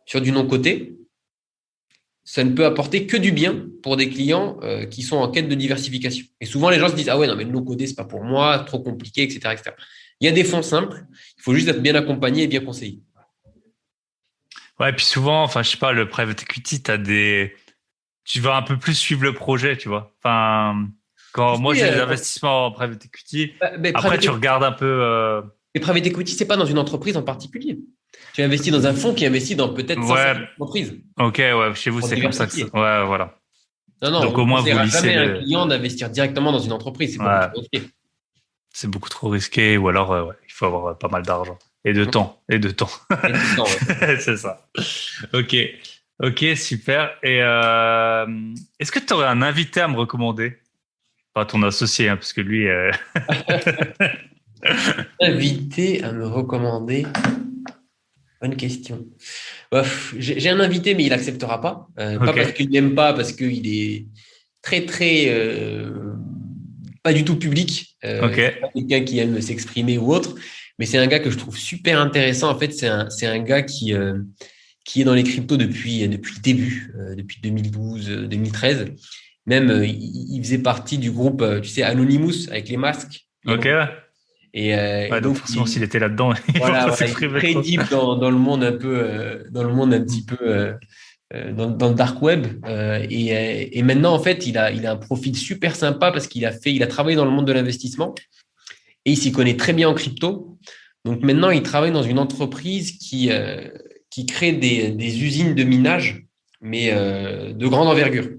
sur du non coté, ça ne peut apporter que du bien pour des clients qui sont en quête de diversification. Et souvent, les gens se disent, ah ouais, non, mais le non coté, c'est pas pour moi, trop compliqué, etc., etc. Il y a des fonds simples. Il faut juste être bien accompagné et bien conseillé. Ouais, et puis souvent, enfin, je sais pas, le private equity, tu vas un peu plus suivre le projet, tu vois. Enfin, Tu quand moi sais, j'ai des investissements en private equity, après tu private regardes un peu. Et private equity, c'est pas dans une entreprise en particulier. Tu investis dans un fonds qui investit dans peut-être Ouais, 150 entreprises ok, ouais, chez vous pour c'est comme ça que ça. diversifier. Ouais, voilà. Non, non, Donc on au ne moins vous conseillera lissez jamais à un le. client d'investir directement dans une entreprise. C'est beaucoup Ouais, trop risqué. c'est beaucoup trop risqué, ou alors ouais, il faut avoir pas mal d'argent et de temps et de temps. Et de temps, ouais, c'est ça. C'est ça. Ok, ok, super. Et est-ce que tu aurais un invité à me recommander? Pas ton associé, hein, parce que lui. Invité à me recommander. Bonne question. J'ai un invité, mais il acceptera pas. Pas Ok, parce qu'il n'aime pas, parce qu'il est très, très pas du tout public. ok, C'est pas quelqu'un qui aime s'exprimer ou autre, mais c'est un gars que je trouve super intéressant. En fait, c'est un gars qui est dans les cryptos depuis le début, depuis 2012, 2013. Même, il faisait partie du groupe, tu sais, Anonymous avec les masques. ok, ouais. Et Ouais, donc donc, forcément, s'il était là-dedans, il faut voilà, pas voilà, il est s'exprimer très trop. deep dans le monde un peu, dans le monde un petit peu, dans le dark web. Et maintenant, en fait, il a un profil super sympa parce il a travaillé dans le monde de l'investissement. et il s'y connaît très bien en crypto. Donc maintenant, il travaille dans une entreprise qui crée des usines de minage, mais de grande envergure.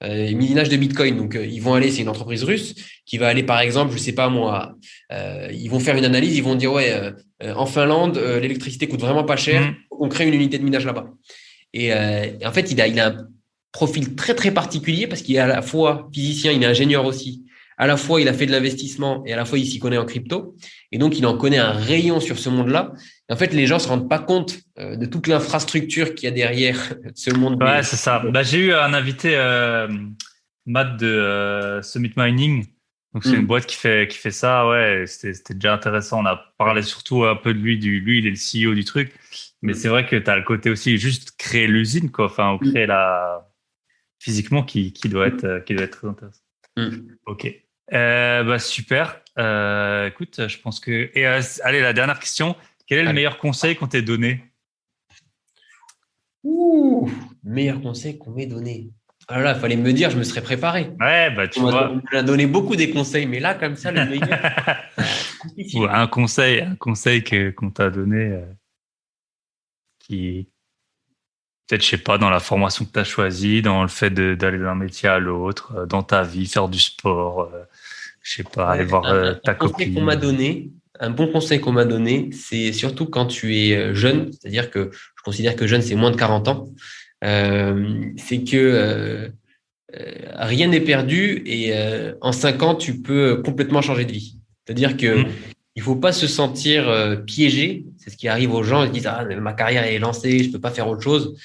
Minage de Bitcoin. Donc, ils vont aller, c'est une entreprise russe qui va aller, par exemple, je sais pas moi, ils vont faire une analyse, ils vont dire, ouais, en Finlande, l'électricité coûte vraiment pas cher, on crée une unité de minage là-bas. Et en fait, il a un profil très, très particulier parce qu'il est à la fois physicien, il est ingénieur aussi. À la fois, il a fait de l'investissement et à la fois, il s'y connaît en crypto. Et donc, il en connaît un rayon sur ce monde-là. Et en fait, les gens se rendent pas compte de toute l'infrastructure qu'il y a derrière ce monde. Ouais, c'est ça. Bah, j'ai eu un invité, Matt de Summit Mining. Donc, c'est une boîte qui fait ça. Ouais, c'était déjà intéressant. On a parlé surtout un peu de lui. Lui, il est le CEO du truc. Mais c'est vrai que tu as le côté aussi juste créer l'usine, quoi. Enfin, ou créer physiquement qui doit être très intéressant. Ok. Bah, super. Écoute, je pense que. Et allez, la dernière question. Quel est le meilleur conseil qu'on t'ait donné? Meilleur conseil qu'on m'ait donné. Alors là, il fallait me dire, je me serais préparé. Ouais, bah tu vois. On m'a donné beaucoup des conseils, mais là, comme ça, le meilleur. Ou un conseil qu'on t'a donné qui peut-être, je sais pas, dans la formation que tu as choisie, dans le fait d'aller d'un métier à l'autre, dans ta vie, faire du sport, je sais pas, aller voir ta copine. Un bon conseil qu'on m'a donné, c'est surtout quand tu es jeune, c'est-à-dire que je considère que jeune, c'est moins de 40 ans, c'est que rien n'est perdu et en 5 ans, tu peux complètement changer de vie. C'est-à-dire que il faut pas se sentir piégé. C'est ce qui arrive aux gens. Ils se disent, ah, ma carrière est lancée, je peux pas faire autre chose.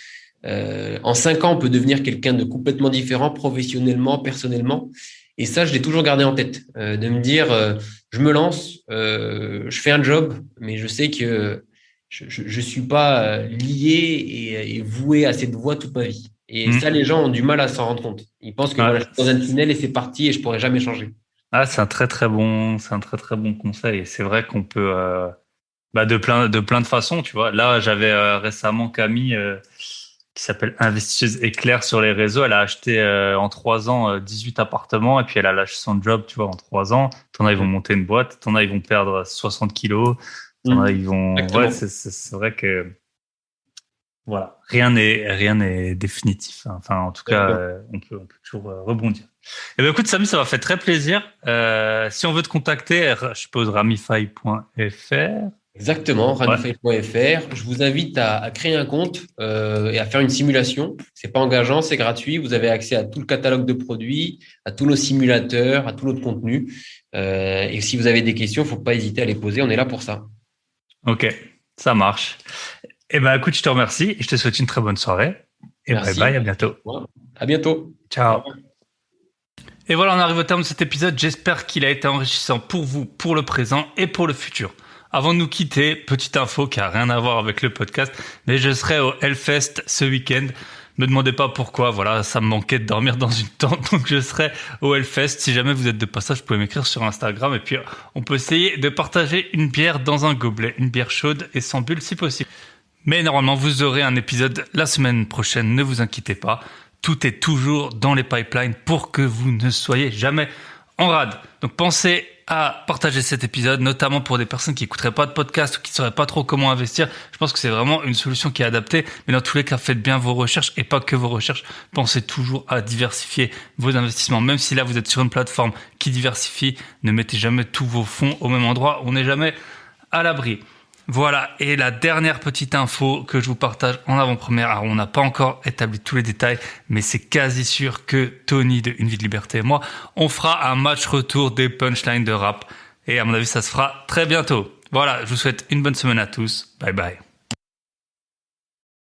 En 5 ans, on peut devenir quelqu'un de complètement différent, professionnellement, personnellement. Et ça, je l'ai toujours gardé en tête, de me dire, je me lance, je fais un job, mais je sais que je suis pas lié et voué à cette voie toute ma vie. Et ça, les gens ont du mal à s'en rendre compte. Ils pensent que voilà, je suis dans un tunnel et c'est parti et je pourrai jamais changer. Ah, c'est un très très bon conseil. Et c'est vrai qu'on peut, de plein de façons, tu vois. Là, j'avais récemment Camille, qui s'appelle Investisseuse Éclair sur les réseaux. Elle a acheté en 3 ans 18 appartements et puis elle a lâché son job, tu vois, en 3 ans. T'en as, ils vont monter une boîte. T'en as, ils vont perdre 60 kilos. T'en as, ils vont. Exactement. Ouais, c'est vrai que voilà, rien n'est définitif. Enfin, en tout cas, on peut toujours rebondir. Eh ben, écoute, Samy, ça m'a fait très plaisir. Si on veut te contacter, je suppose ramify.fr. Exactement, ramify.fr. Je vous invite à créer un compte et à faire une simulation. C'est pas engageant, c'est gratuit. Vous avez accès à tout le catalogue de produits, à tous nos simulateurs, à tout notre contenu. Et si vous avez des questions, faut pas hésiter à les poser. On est là pour ça. Ok, ça marche. Eh ben, écoute, je te remercie et je te souhaite une très bonne soirée. Et Merci. bye bye, à bientôt. À bientôt. Ciao. Et voilà, on arrive au terme de cet épisode. J'espère qu'il a été enrichissant pour vous, pour le présent et pour le futur. Avant de nous quitter, petite info qui a rien à voir avec le podcast, mais je serai au Hellfest ce week-end. Me demandez pas pourquoi, voilà, ça me manquait de dormir dans une tente, donc je serai au Hellfest. Si jamais vous êtes de passage, vous pouvez m'écrire sur Instagram et puis on peut essayer de partager une bière dans un gobelet, une bière chaude et sans bulle si possible. Mais normalement, vous aurez un épisode la semaine prochaine, ne vous inquiétez pas. Tout est toujours dans les pipelines pour que vous ne soyez jamais en rade. Donc pensez à partager cet épisode, notamment pour des personnes qui n'écouteraient pas de podcast ou qui ne sauraient pas trop comment investir. Je pense que c'est vraiment une solution qui est adaptée. Mais dans tous les cas, faites bien vos recherches et pas que vos recherches. Pensez toujours à diversifier vos investissements. Même si là, vous êtes sur une plateforme qui diversifie, ne mettez jamais tous vos fonds au même endroit. On n'est jamais à l'abri. Voilà, et la dernière petite info que je vous partage en avant-première, alors on n'a pas encore établi tous les détails, mais c'est quasi sûr que Tony de Une Vie de Liberté et moi, on fera un match retour des punchlines de rap, et à mon avis ça se fera très bientôt. Voilà, je vous souhaite une bonne semaine à tous, bye bye.